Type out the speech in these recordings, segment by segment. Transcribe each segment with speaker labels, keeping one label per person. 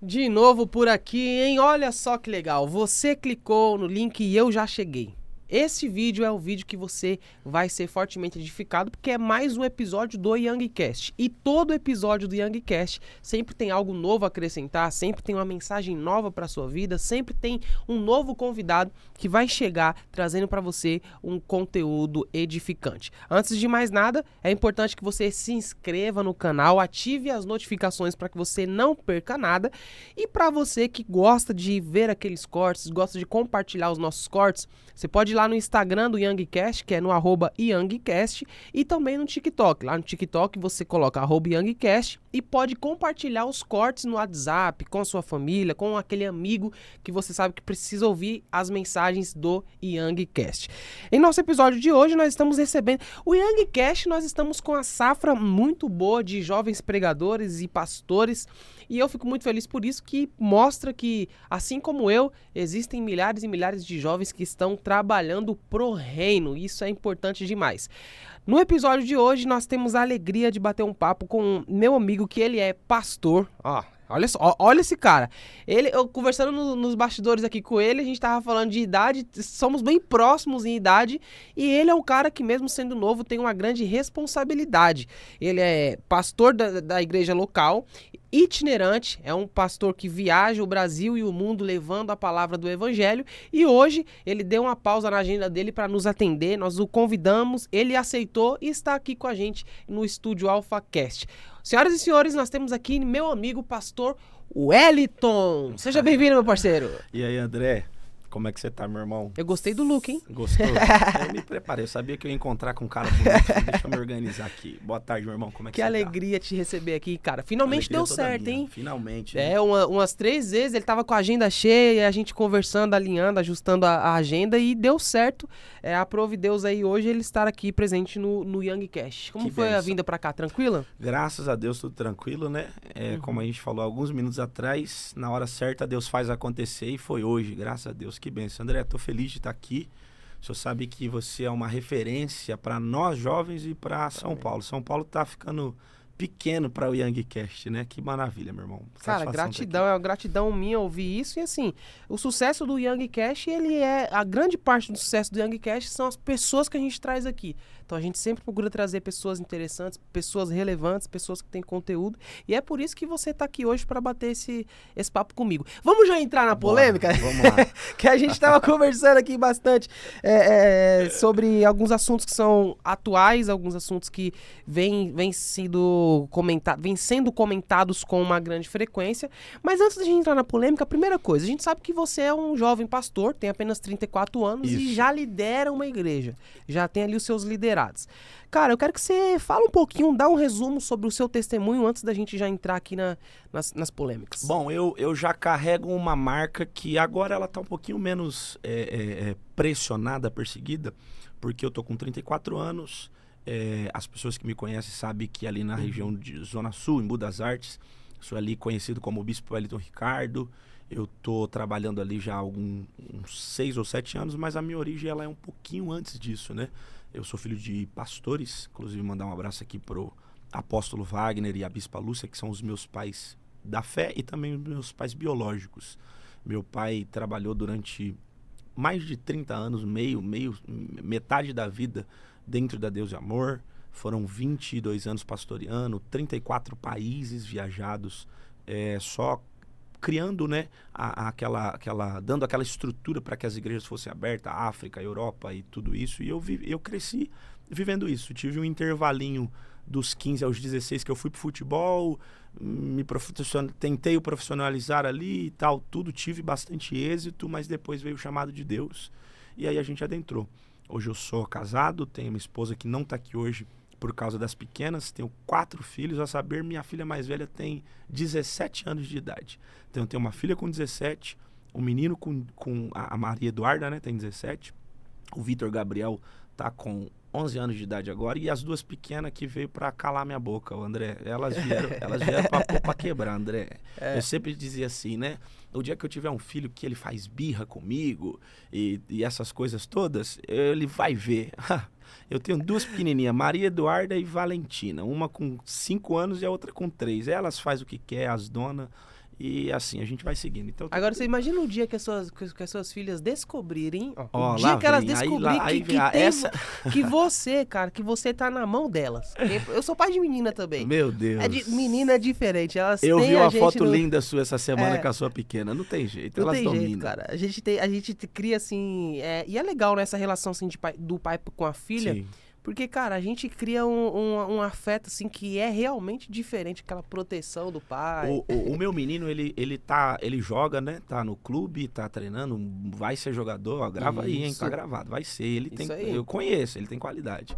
Speaker 1: De novo por aqui, hein? Olha só que legal. Você clicou no link e eu já cheguei. Esse vídeo é o vídeo que você vai ser fortemente edificado, porque é mais um episódio do YoungCast. E todo episódio do YoungCast sempre tem algo novo a acrescentar, sempre tem uma mensagem nova para sua vida, sempre tem um novo convidado que vai chegar trazendo para você um conteúdo edificante. Antes de mais nada, é importante que você se inscreva no canal, ative as notificações para que você não perca nada. E para você que gosta de ver aqueles cortes, gosta de compartilhar os nossos cortes, você pode ir lá no Instagram do YoungCast, que é no @YoungCast, e também no TikTok. Lá no TikTok você coloca @YoungCast e pode compartilhar os cortes no WhatsApp, com a sua família, com aquele amigo que você sabe que precisa ouvir as mensagens do YoungCast. Em nosso episódio de hoje, nós estamos recebendo o YoungCast, nós estamos com a safra muito boa de jovens pregadores e pastores, e eu fico muito feliz por isso, que mostra que, assim como eu, existem milhares e milhares de jovens que estão trabalhando pro reino. Isso é importante demais. No episódio de hoje, nós temos a alegria de bater um papo com meu amigo, que ele é pastor. Olha só, olha esse cara. Eu conversando nos bastidores aqui com ele, a gente tava falando de idade, somos bem próximos em idade, e ele é um cara que, mesmo sendo novo, tem uma grande responsabilidade. Ele é pastor da igreja local, itinerante, é um pastor que viaja o Brasil e o mundo levando a palavra do evangelho, e hoje ele deu uma pausa na agenda dele para nos atender. Nós o convidamos, ele aceitou e está aqui com a gente no estúdio AlphaCast. Senhoras e senhores, nós temos aqui meu amigo pastor Wellington. Seja bem-vindo, meu parceiro.
Speaker 2: E aí, André? Como é que você tá, meu irmão?
Speaker 1: Eu gostei do look, hein?
Speaker 2: Gostou? Eu me preparei, eu sabia que eu ia encontrar com um cara bonito. Deixa eu me organizar aqui. Boa tarde, meu irmão, como é que
Speaker 1: Que
Speaker 2: você
Speaker 1: alegria te receber aqui, cara. Finalmente deu certo,
Speaker 2: minha.
Speaker 1: hein?
Speaker 2: Finalmente.
Speaker 1: É, umas 3 vezes ele tava com a agenda cheia, a gente conversando, alinhando, ajustando a agenda, e deu certo. Aprove Deus aí hoje ele estar aqui presente no YoungCast. Como
Speaker 2: Que
Speaker 1: foi
Speaker 2: bênção.
Speaker 1: a vinda pra cá? Tranquila?
Speaker 2: Graças a Deus, tudo tranquilo, né? Como a gente falou alguns minutos atrás, na hora certa Deus faz acontecer, e foi hoje, graças a Deus. Que bênção. André, tô feliz de estar aqui. O senhor sabe que você é uma referência para nós jovens e para São Paulo. São Paulo tá ficando pequeno para o YoungCast, né? Que maravilha, meu irmão.
Speaker 1: Cara,
Speaker 2: Satisfação
Speaker 1: gratidão, é uma gratidão minha ouvir isso. E assim, o sucesso do YoungCast, a grande parte do sucesso do YoungCast são as pessoas que a gente traz aqui. Então a gente sempre procura trazer pessoas interessantes, pessoas relevantes, pessoas que têm conteúdo. E é por isso que você tá aqui hoje para bater esse papo comigo. Vamos já entrar na polêmica?
Speaker 2: Vamos lá.
Speaker 1: Que a gente tava conversando aqui bastante sobre alguns assuntos que são atuais, alguns assuntos que vêm sendo comentados com uma grande frequência. Mas antes de a gente entrar na polêmica, a primeira coisa, a gente sabe que você é um jovem pastor, tem apenas 34 anos
Speaker 2: Isso.
Speaker 1: e já lidera uma igreja. Já tem ali os seus liderados. Cara, eu quero que você fale um pouquinho, dá um resumo sobre o seu testemunho antes da gente já entrar aqui nas polêmicas.
Speaker 2: Bom, eu já carrego uma marca que agora ela tá um pouquinho menos pressionada, perseguida, porque eu tô com 34 anos. As pessoas que me conhecem sabem que ali na região de Zona Sul, em Budas Artes, sou ali conhecido como Bispo Wellington Ricardo. Eu tô trabalhando ali já há uns 6 ou 7 anos, mas a minha origem ela é um pouquinho antes disso, né? Eu sou filho de pastores, inclusive mandar um abraço aqui pro apóstolo Wagner e a bispa Lúcia, que são os meus pais da fé e também os meus pais biológicos. Meu pai trabalhou durante mais de 30 anos, metade da vida dentro da Deus e Amor. Foram 22 anos pastoreando, 34 países viajados, só criando, né, dando aquela estrutura para que as igrejas fossem abertas, África, Europa e tudo isso. E eu cresci vivendo isso. Tive um intervalinho dos 15 aos 16 que eu fui pro futebol, tentei o profissionalizar ali e tal, tudo, tive bastante êxito, mas depois veio o chamado de Deus e aí a gente adentrou. Hoje eu sou casado, tenho uma esposa que não está aqui hoje por causa das pequenas, tenho 4 filhos, a saber, minha filha mais velha tem 17 anos de idade. Então eu tenho uma filha com 17, um menino com a Maria Eduarda, né, tem 17, o Vitor Gabriel tá com 11 anos de idade agora, e as 2 pequenas que veio para calar minha boca, o André, elas vieram para quebrar, André. Eu sempre dizia assim, né, o dia que eu tiver um filho que ele faz birra comigo e essas coisas todas, ele vai ver. Eu tenho 2 pequenininhas, Maria Eduarda e Valentina, uma com 5 anos e a outra com 3. Elas fazem o que quer, as donas, E assim, a gente vai seguindo. Então,
Speaker 1: Agora, você imagina o dia que as suas filhas descobrirem,
Speaker 2: ó,
Speaker 1: o dia que elas
Speaker 2: vem.
Speaker 1: descobrirem
Speaker 2: Aí
Speaker 1: que,
Speaker 2: vem
Speaker 1: que, tem,
Speaker 2: essa...
Speaker 1: que você, cara, que você tá na mão delas. Eu sou pai de menina também.
Speaker 2: Meu Deus.
Speaker 1: Menina é diferente, elas
Speaker 2: Eu
Speaker 1: têm
Speaker 2: vi
Speaker 1: a
Speaker 2: uma
Speaker 1: gente
Speaker 2: foto
Speaker 1: no...
Speaker 2: linda sua essa semana com a sua pequena. Não tem jeito,
Speaker 1: Não
Speaker 2: elas
Speaker 1: tem
Speaker 2: dominam.
Speaker 1: jeito, cara. A gente cria assim... e é legal, né, essa relação assim, do pai com a filha.
Speaker 2: Sim.
Speaker 1: Porque, cara, a gente cria um afeto, assim, que é realmente diferente, aquela proteção do pai.
Speaker 2: O meu menino, ele joga, né? Tá no clube, tá treinando, vai ser jogador. Ó, grava aí, hein?
Speaker 1: Isso.
Speaker 2: Tá gravado. Vai ser. Ele
Speaker 1: Isso
Speaker 2: tem.
Speaker 1: aí.
Speaker 2: Eu conheço, ele tem qualidade.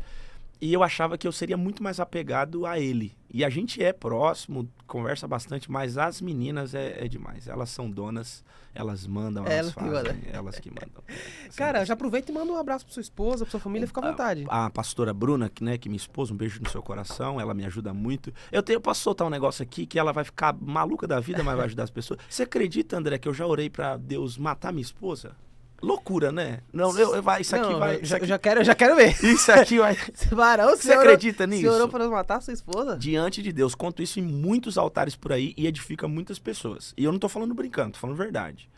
Speaker 2: E eu achava que eu seria muito mais apegado a ele. E a gente é próximo, conversa bastante, mas as meninas é demais. Elas são donas, elas mandam, elas fazem, elas que mandam.
Speaker 1: Cara, já aproveita e manda um abraço pra sua esposa, pra sua família, fica à vontade.
Speaker 2: A pastora Bruna, que é minha esposa, um beijo no seu coração, ela me ajuda muito. Eu posso soltar um negócio aqui que ela vai ficar maluca da vida, mas vai ajudar as pessoas. Você acredita, André, que eu já orei pra Deus matar minha esposa? Loucura, né? Não, isso aqui vai...
Speaker 1: Eu já quero ver.
Speaker 2: Isso aqui vai... Você acredita nisso?
Speaker 1: Você orou pra matar sua esposa?
Speaker 2: Diante de Deus. Conto isso em muitos altares por aí e edifica muitas pessoas. E eu não tô falando brincando, tô falando verdade.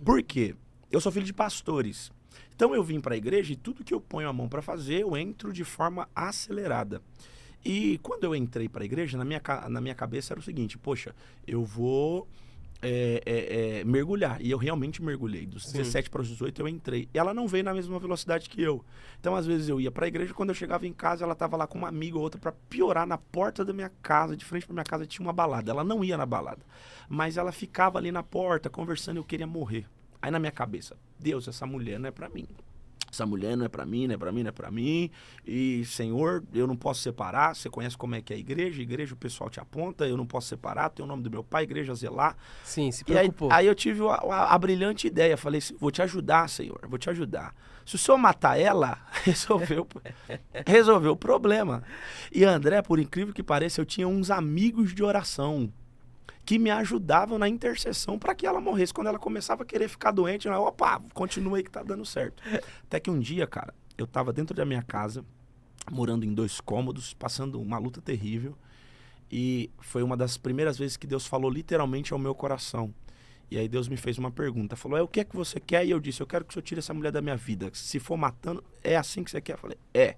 Speaker 2: Por quê? Eu sou filho de pastores. Então eu vim pra igreja e tudo que eu ponho a mão pra fazer, eu entro de forma acelerada. E quando eu entrei pra igreja, na minha cabeça era o seguinte, poxa, eu vou... mergulhar, e eu realmente mergulhei dos 17 para os 18 eu entrei, e ela não veio na mesma velocidade que eu, então às vezes eu ia para a igreja, quando eu chegava em casa ela tava lá com uma amiga ou outra, para piorar, na porta da minha casa, de frente para minha casa tinha uma balada, ela não ia na balada, mas ela ficava ali na porta conversando, eu queria morrer. Aí na minha cabeça, Deus, essa mulher não é para mim. Essa mulher não é pra mim, não é pra mim, não é pra mim. E, Senhor, eu não posso separar. Você conhece como é que é a igreja o pessoal te aponta, eu não posso separar, tem o nome do meu pai, igreja zelar.
Speaker 1: Sim, se preocupou.
Speaker 2: E aí eu tive a brilhante ideia, falei, vou te ajudar, Senhor, vou te ajudar. Se o Senhor matar ela, resolveu o problema. E André, por incrível que pareça, eu tinha uns amigos de oração que me ajudavam na intercessão para que ela morresse. Quando ela começava a querer ficar doente, eu, opa, continua aí que tá dando certo. Até que um dia, cara, eu tava dentro da minha casa, morando em 2 cômodos, passando uma luta terrível, e foi uma das primeiras vezes que Deus falou literalmente ao meu coração. E aí Deus me fez uma pergunta, falou, o que é que você quer? E eu disse, eu quero que o Senhor tire essa mulher da minha vida. Se for matando, é assim que você quer? Eu falei, é.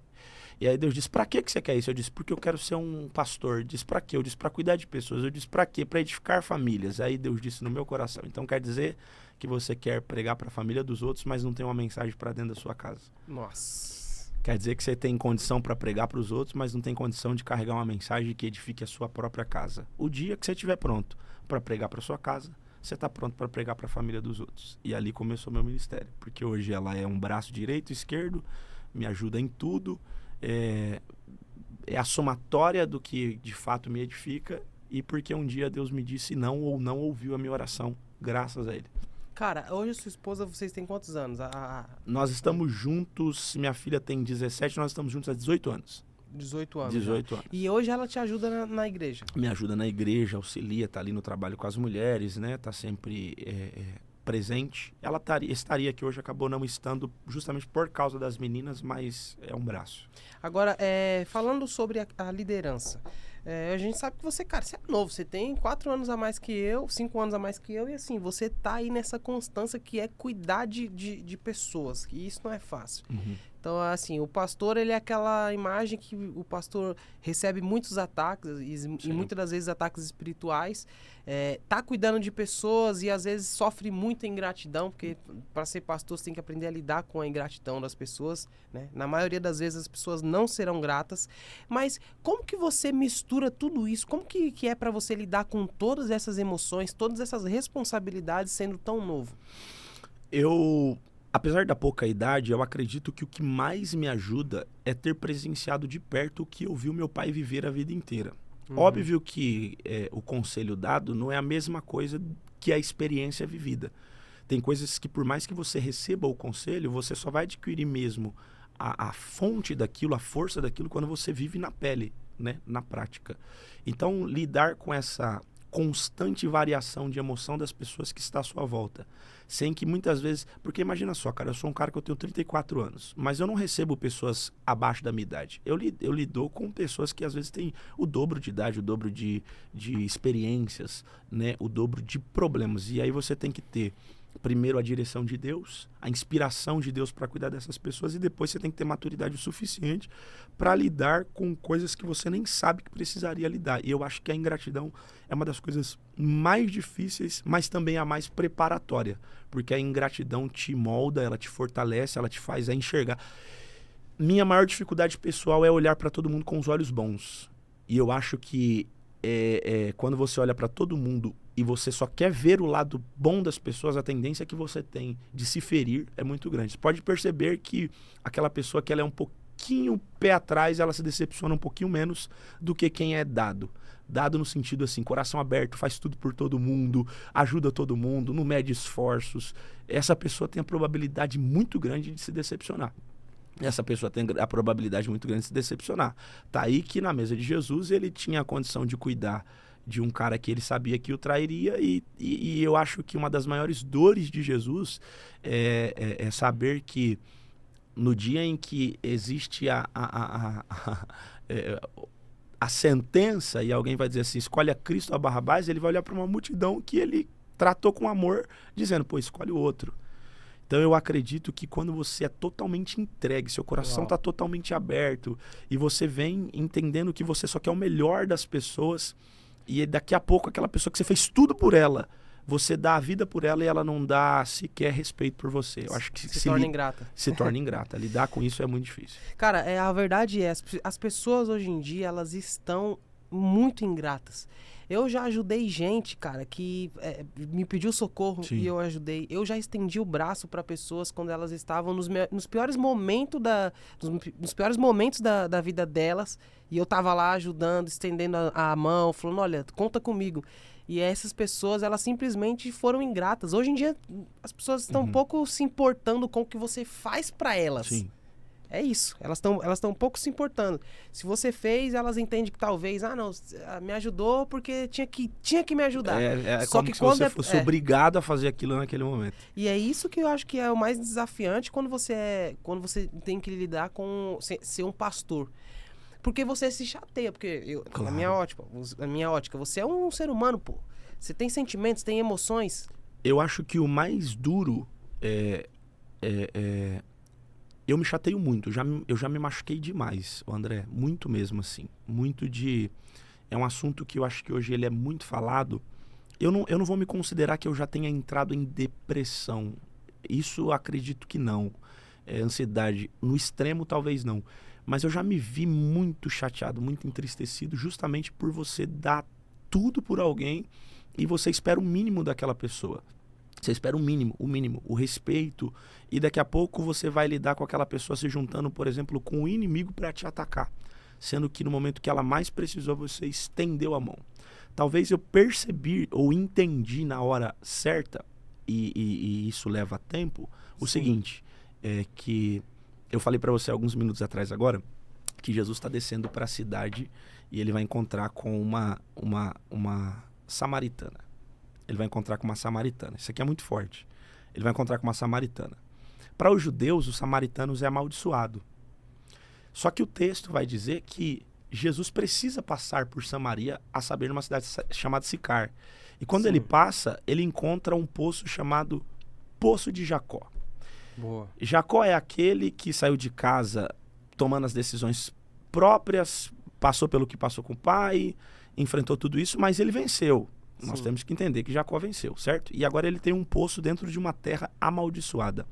Speaker 2: E aí Deus disse, pra que você quer isso? Eu disse, porque eu quero ser um pastor. Disse, pra quê? Eu disse, pra cuidar de pessoas. Eu disse, pra quê? Pra edificar famílias. Aí Deus disse no meu coração, então quer dizer que você quer pregar pra família dos outros, mas não tem uma mensagem pra dentro da sua casa.
Speaker 1: Nossa.
Speaker 2: Quer dizer que você tem condição pra pregar pros outros, mas não tem condição de carregar uma mensagem que edifique a sua própria casa. O dia que você estiver pronto pra pregar pra sua casa, você tá pronto pra pregar pra família dos outros. E ali começou meu ministério, porque hoje ela é um braço direito, esquerdo, me ajuda em tudo. É a somatória do que de fato me edifica, e porque um dia Deus me disse não, ou não ouviu a minha oração, graças a ele.
Speaker 1: Cara, hoje a sua esposa, vocês têm quantos anos?
Speaker 2: Nós estamos juntos, minha filha tem 17, nós estamos juntos há 18 anos.
Speaker 1: 18 anos.
Speaker 2: 18 anos.
Speaker 1: E hoje ela te ajuda na igreja? Me
Speaker 2: ajuda na igreja, auxilia, tá ali no trabalho com as mulheres, né? Tá sempre presente. Ela estaria aqui hoje, acabou não estando justamente por causa das meninas, mas é um braço.
Speaker 1: Agora, falando sobre a liderança, a gente sabe que você, cara, você é novo, você tem 4 anos a mais que eu, 5 anos a mais que eu, e assim, você tá aí nessa constância que é cuidar de pessoas, e isso não é fácil.
Speaker 2: Uhum.
Speaker 1: Então, assim, o pastor, ele é aquela imagem que o pastor recebe muitos ataques, e muitas das vezes ataques espirituais, tá cuidando de pessoas e às vezes sofre muita ingratidão, porque para ser pastor você tem que aprender a lidar com a ingratidão das pessoas, né? Na maioria das vezes as pessoas não serão gratas, mas como que você mistura tudo isso? Como que é para você lidar com todas essas emoções, todas essas responsabilidades sendo tão novo?
Speaker 2: Apesar da pouca idade, eu acredito que o que mais me ajuda é ter presenciado de perto o que eu vi o meu pai viver a vida inteira. Uhum. Óbvio que o conselho dado não é a mesma coisa que a experiência vivida. Tem coisas que, por mais que você receba o conselho, você só vai adquirir mesmo a fonte daquilo, a força daquilo, quando você vive na pele, né? Na prática. Então, lidar com essa constante variação de emoção das pessoas que está à sua volta. Sem que muitas vezes... Porque imagina só, cara, eu sou um cara que eu tenho 34 anos, mas eu não recebo pessoas abaixo da minha idade. Eu lido com pessoas que às vezes têm o dobro de idade, o dobro de experiências, né? O dobro de problemas. E aí você tem que ter, primeiro, a direção de Deus, a inspiração de Deus para cuidar dessas pessoas, e depois você tem que ter maturidade o suficiente para lidar com coisas que você nem sabe que precisaria lidar. E eu acho que a ingratidão é uma das coisas mais difíceis, mas também a mais preparatória, porque a ingratidão te molda, ela te fortalece, ela te faz enxergar. Minha maior dificuldade pessoal é olhar para todo mundo com os olhos bons. E eu acho que quando você olha para todo mundo e você só quer ver o lado bom das pessoas, a tendência que você tem de se ferir é muito grande. Você pode perceber que aquela pessoa que ela é um pouquinho pé atrás, ela se decepciona um pouquinho menos do que quem é dado. Dado no sentido assim, coração aberto, faz tudo por todo mundo, ajuda todo mundo, não mede esforços. Essa pessoa tem a probabilidade muito grande de se decepcionar. Essa pessoa tem a probabilidade muito grande de se decepcionar. Tá aí que na mesa de Jesus ele tinha a condição de cuidar de um cara que ele sabia que o trairia, e eu acho que uma das maiores dores de Jesus é saber que no dia em que existe a sentença e alguém vai dizer assim, escolhe a Cristo ou a Barrabás, ele vai olhar para uma multidão que ele tratou com amor, dizendo, pô, escolhe o outro. Então eu acredito que quando você é totalmente entregue, seu coração está totalmente aberto e você vem entendendo que você só quer o melhor das pessoas, e daqui a pouco aquela pessoa que você fez tudo por ela, você dá a vida por ela e ela não dá sequer respeito por você. Eu acho que
Speaker 1: se torna ingrata.
Speaker 2: Se torna ingrata. Lidar com isso é muito difícil.
Speaker 1: Cara, a verdade é, as pessoas hoje em dia, elas estão muito ingratas. Eu já ajudei gente, cara, que me pediu socorro. Sim. E eu ajudei. Eu já estendi o braço para pessoas quando elas estavam nos piores momentos nos piores momentos da vida delas. E eu tava lá ajudando, estendendo a mão, falando, olha, conta comigo. E essas pessoas, elas simplesmente foram ingratas. Hoje em dia, as pessoas estão um pouco se importando com o que você faz para elas. Sim. É isso, elas estão um pouco se importando. Se você fez, elas entendem que talvez, não, me ajudou porque tinha que me ajudar.
Speaker 2: Só como que se você fosse obrigado a fazer aquilo naquele momento.
Speaker 1: E é isso que eu acho que é o mais desafiante quando você tem que lidar com ser um pastor. Porque você se chateia, porque claro. na minha ótica, você é um ser humano, pô. Você tem sentimentos, tem emoções.
Speaker 2: Eu acho que o mais duro eu me chateio muito, eu já me machuquei demais, André, muito mesmo assim, é um assunto que eu acho que hoje ele é muito falado. Eu não vou me considerar que eu já tenha entrado em depressão, isso eu acredito que não, ansiedade, no extremo talvez não, mas eu já me vi muito chateado, muito entristecido, justamente por você dar tudo por alguém e você espera o mínimo daquela pessoa. Você espera o mínimo, o respeito, e daqui a pouco você vai lidar com aquela pessoa se juntando, por exemplo, com o inimigo para te atacar, sendo que no momento que ela mais precisou, você estendeu a mão. Talvez eu percebi ou entendi na hora certa, e isso leva tempo, o seguinte, que eu falei para você alguns minutos atrás agora, que Jesus está descendo para a cidade e ele vai encontrar com uma samaritana. Ele vai encontrar com uma samaritana. Isso aqui é muito forte. Ele vai encontrar com uma samaritana. Para os judeus, os samaritanos é amaldiçoado. Só que o texto vai dizer que Jesus precisa passar por Samaria, a saber, numa cidade chamada Sicar. E quando ele passa, ele encontra um poço chamado Poço de Jacó.
Speaker 1: Boa.
Speaker 2: Jacó é aquele que saiu de casa tomando as decisões próprias, passou pelo que passou com o pai, enfrentou tudo isso, mas ele venceu. Nós temos que entender que Jacó venceu, certo? E agora ele tem um poço dentro de uma terra amaldiçoada.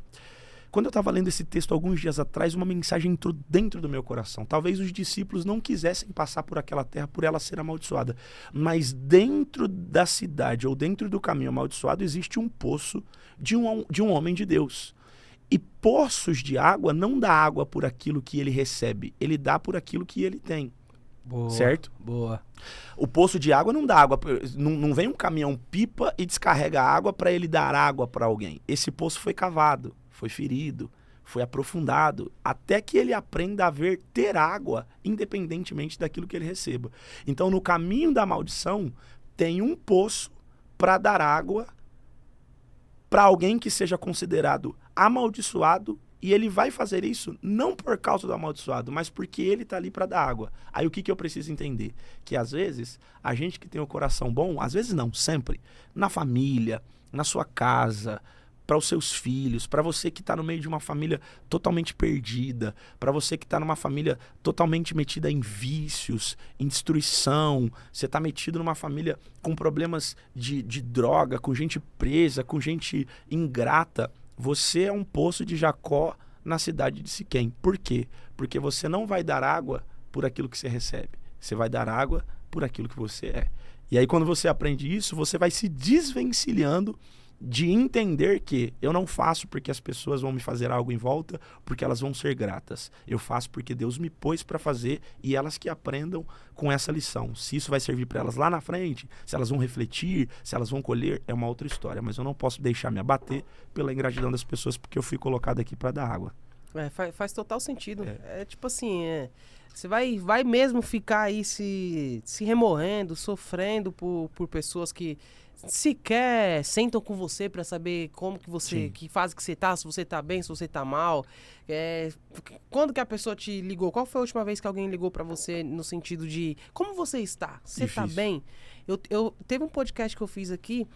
Speaker 2: Quando eu estava lendo esse texto alguns dias atrás, uma mensagem entrou dentro do meu coração. Talvez os discípulos não quisessem passar por aquela terra por ela ser amaldiçoada. Mas dentro da cidade ou dentro do caminho amaldiçoado existe um poço de um homem de Deus. E poços de água não dá água por aquilo que ele recebe, ele dá por aquilo que ele tem.
Speaker 1: Boa,
Speaker 2: certo?
Speaker 1: Boa.
Speaker 2: O poço de água não dá água, não vem um caminhão pipa e descarrega água para ele dar água para alguém. Esse poço foi cavado, foi ferido, foi aprofundado, até que ele aprenda a ter água, independentemente daquilo que ele receba. Então, no caminho da maldição, tem um poço para dar água para alguém que seja considerado amaldiçoado, e ele vai fazer isso não por causa do amaldiçoado, mas porque ele está ali para dar água. Aí o que eu preciso entender? Que às vezes, a gente que tem o coração bom, às vezes não, sempre, na família, na sua casa, para os seus filhos, para você que está no meio de uma família totalmente perdida, para você que está numa família totalmente metida em vícios, em destruição, você está metido numa família com problemas de droga, com gente presa, com gente ingrata. Você é um poço de Jacó na cidade de Siquém. Por quê? Porque você não vai dar água por aquilo que você recebe. Você vai dar água por aquilo que você é. E aí quando você aprende isso, você vai se desvencilhando de entender que eu não faço porque as pessoas vão me fazer algo em volta, porque elas vão ser gratas. Eu faço porque Deus me pôs para fazer, e elas que aprendam com essa lição. Se isso vai servir para elas lá na frente, se elas vão refletir, se elas vão colher, é uma outra história. Mas eu não posso deixar me abater pela ingratidão das pessoas, porque eu fui colocado aqui para dar água.
Speaker 1: Faz total sentido. É tipo assim, você vai mesmo ficar aí se remorrendo, sofrendo por pessoas que sequer sentam com você pra saber como que você, que fase que você tá, se você tá bem, se você tá mal. Quando que a pessoa te ligou? Qual foi a última vez que alguém ligou pra você no sentido de como você está? Você tá bem? Teve um podcast que eu fiz aqui,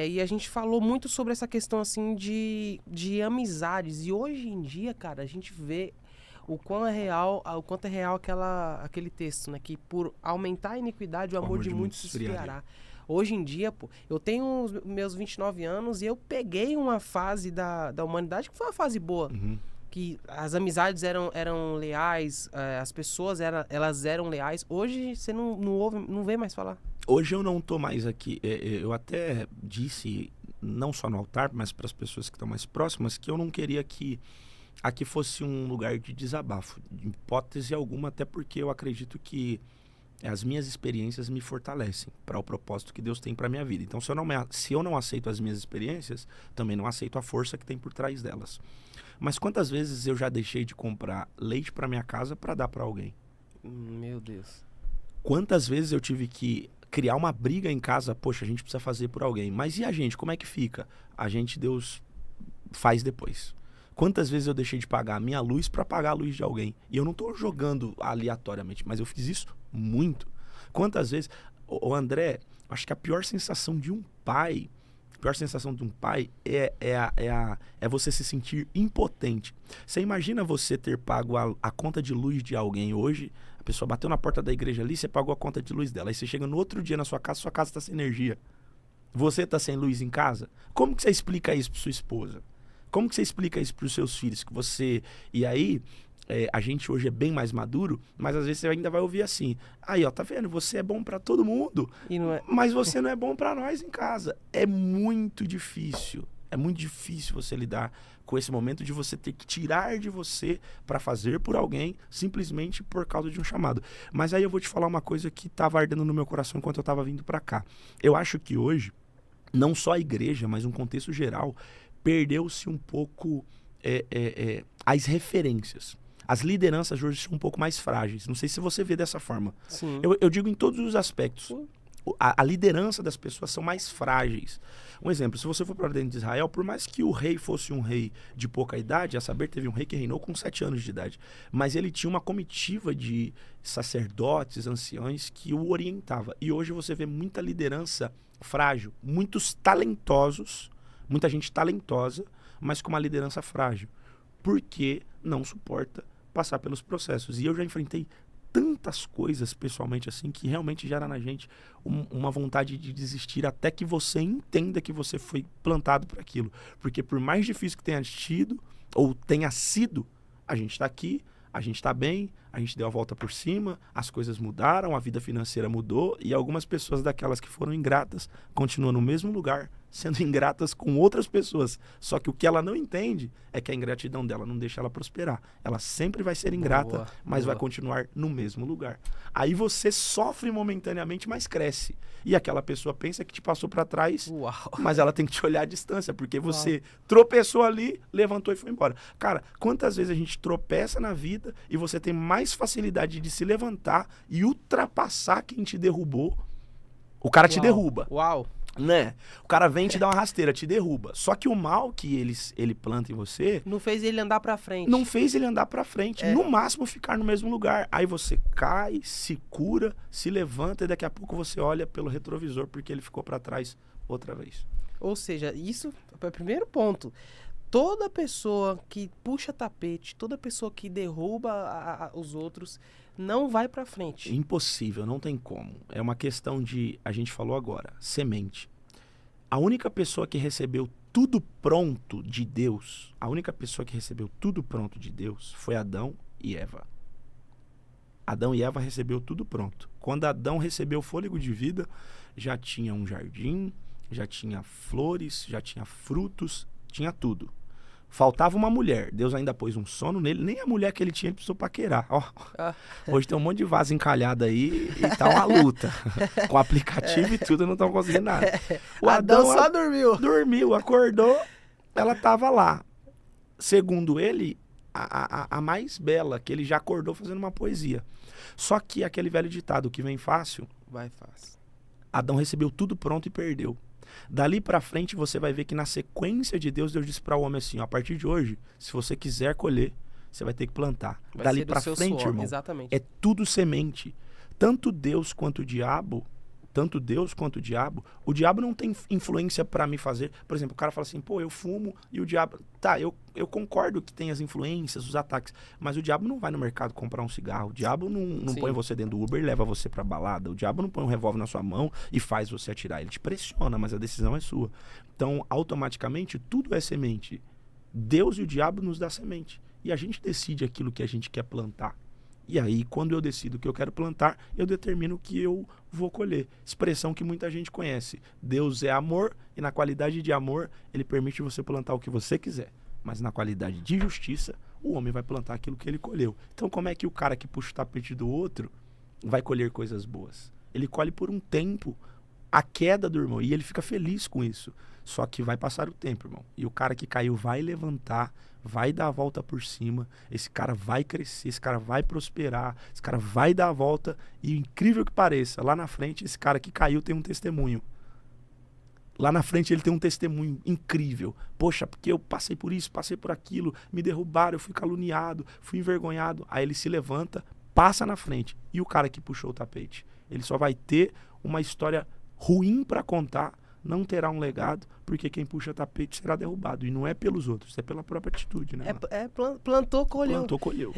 Speaker 1: e a gente falou muito sobre essa questão assim de amizades. E hoje em dia, cara, a gente vê o quanto é real aquele texto, né? Que por aumentar a iniquidade, o amor de muitos se esfriará. Hoje em dia, pô, eu tenho os meus 29 anos e eu peguei uma fase da humanidade que foi uma fase boa.
Speaker 2: Uhum.
Speaker 1: Que as amizades eram leais, as pessoas elas eram leais. Hoje você não vê mais falar.
Speaker 2: Hoje eu não tô mais aqui. Eu até disse, não só no altar, mas para as pessoas que estão mais próximas, que eu não queria que aqui fosse um lugar de desabafo, de hipótese alguma, até porque eu acredito que as minhas experiências me fortalecem para o propósito que Deus tem para minha vida. Então, se eu não aceito as minhas experiências, também não aceito a força que tem por trás delas. Mas quantas vezes eu já deixei de comprar leite para minha casa para dar para alguém?
Speaker 1: Meu Deus.
Speaker 2: Quantas vezes eu tive que criar uma briga em casa? Poxa, a gente precisa fazer por alguém. Mas e a gente? Como é que fica? A gente, Deus faz depois. Quantas vezes eu deixei de pagar a minha luz para pagar a luz de alguém? E eu não estou jogando aleatoriamente, mas eu fiz isso muito. Quantas vezes... O André, acho que a pior sensação de um pai é você se sentir impotente. Você imagina você ter pago a conta de luz de alguém hoje, a pessoa bateu na porta da igreja ali, você pagou a conta de luz dela, aí você chega no outro dia na sua casa está sem energia. Você está sem luz em casa? Como que você explica isso para sua esposa? Como que você explica isso para os seus filhos? Que você... E aí, a gente hoje é bem mais maduro, mas às vezes você ainda vai ouvir assim, aí ó, tá vendo? Você é bom para todo mundo, mas você não é bom para nós em casa. É muito difícil você lidar com esse momento de você ter que tirar de você para fazer por alguém, simplesmente por causa de um chamado. Mas aí eu vou te falar uma coisa que estava ardendo no meu coração enquanto eu estava vindo para cá. Eu acho que hoje, não só a igreja, mas um contexto geral, perdeu-se um pouco as referências. As lideranças hoje são um pouco mais frágeis. Não sei se você vê dessa forma.
Speaker 1: Sim.
Speaker 2: Eu digo em todos os aspectos. A liderança das pessoas são mais frágeis. Um exemplo, se você for para dentro de Israel, por mais que o rei fosse um rei de pouca idade, a saber, teve um rei que reinou com 7 anos de idade, mas ele tinha uma comitiva de sacerdotes, anciões, que o orientava. E hoje você vê muita liderança frágil, muitos talentosos, muita gente talentosa, mas com uma liderança frágil, porque não suporta passar pelos processos. E eu já enfrentei tantas coisas pessoalmente assim que realmente gera na gente uma vontade de desistir até que você entenda que você foi plantado por aquilo. Porque por mais difícil que tenha sido, ou tenha sido, a gente está aqui, a gente está bem, a gente deu a volta por cima, as coisas mudaram, a vida financeira mudou e algumas pessoas daquelas que foram ingratas continuam no mesmo lugar, sendo ingratas com outras pessoas. Só que o que ela não entende é que a ingratidão dela não deixa ela prosperar. Ela sempre vai ser ingrata, mas vai continuar no mesmo lugar. Aí você sofre momentaneamente, mas cresce. E aquela pessoa pensa que te passou para trás, mas ela tem que te olhar à distância, porque você tropeçou ali, levantou e foi embora. Cara, quantas vezes a gente tropeça na vida e você tem mais facilidade de se levantar e ultrapassar quem te derrubou, O cara te derruba.
Speaker 1: Uau.
Speaker 2: Né? O cara vem te dar uma rasteira, te derruba. Só que o mal que ele planta em você...
Speaker 1: Não fez ele andar pra frente.
Speaker 2: Não fez ele andar pra frente. No máximo, ficar no mesmo lugar. Aí você cai, se cura, se levanta e daqui a pouco você olha pelo retrovisor porque ele ficou pra trás outra vez.
Speaker 1: Ou seja, isso é o primeiro ponto. Toda pessoa que puxa tapete, toda pessoa que derruba os outros, não vai pra frente.
Speaker 2: Impossível, não tem como. É uma questão de, a gente falou agora, semente. A única pessoa que recebeu tudo pronto de Deus, foi Adão e Eva. Adão e Eva recebeu tudo pronto. Quando Adão recebeu o fôlego de vida, já tinha um jardim, já tinha flores, já tinha frutos, tinha tudo. Faltava uma mulher. Deus ainda pôs um sono nele. Nem a mulher que ele tinha, ele precisou paquerar. Ó, hoje tem um monte de vaso encalhado aí e tá uma luta. Com aplicativo e tudo, não estão conseguindo nada.
Speaker 1: O Adão só dormiu.
Speaker 2: Dormiu, acordou, ela tava lá. Segundo ele, a mais bela, que ele já acordou fazendo uma poesia. Só que aquele velho ditado, que vem fácil...
Speaker 1: Vai fácil.
Speaker 2: Adão recebeu tudo pronto e perdeu. Dali pra frente você vai ver que na sequência de Deus disse para o homem assim, ó, a partir de hoje, se você quiser colher, você vai ter que plantar. Dali pra frente, suor, irmão,
Speaker 1: exatamente.
Speaker 2: É tudo semente. Tanto Deus quanto o diabo, o diabo não tem influência pra me fazer. Por exemplo, o cara fala assim, pô, eu fumo e o diabo... Tá, eu concordo que tem as influências, os ataques, mas o diabo não vai no mercado comprar um cigarro. O diabo não põe você dentro do Uber e leva você pra balada. O diabo não põe um revólver na sua mão e faz você atirar. Ele te pressiona, mas a decisão é sua. Então, automaticamente, tudo é semente. Deus e o diabo nos dá semente. E a gente decide aquilo que a gente quer plantar. E aí, quando eu decido o que eu quero plantar, eu determino o que eu vou colher. Expressão que muita gente conhece. Deus é amor e na qualidade de amor, ele permite você plantar o que você quiser. Mas na qualidade de justiça, o homem vai plantar aquilo que ele colheu. Então, como é que o cara que puxa o tapete do outro vai colher coisas boas? Ele colhe por um tempo a queda do irmão e ele fica feliz com isso. Só que vai passar o tempo, irmão. E o cara que caiu vai levantar, vai dar a volta por cima, esse cara vai crescer, esse cara vai prosperar, esse cara vai dar a volta e, incrível que pareça, lá na frente esse cara que caiu tem um testemunho. Lá na frente ele tem um testemunho incrível. Poxa, porque eu passei por isso, passei por aquilo, me derrubaram, eu fui caluniado, fui envergonhado. Aí ele se levanta, passa na frente. E o cara que puxou o tapete? Ele só vai ter uma história ruim para contar, não terá um legado, porque quem puxa tapete será derrubado. E não é pelos outros, é pela própria atitude, né?
Speaker 1: Plantou, colheu.
Speaker 2: Plantou, colheu.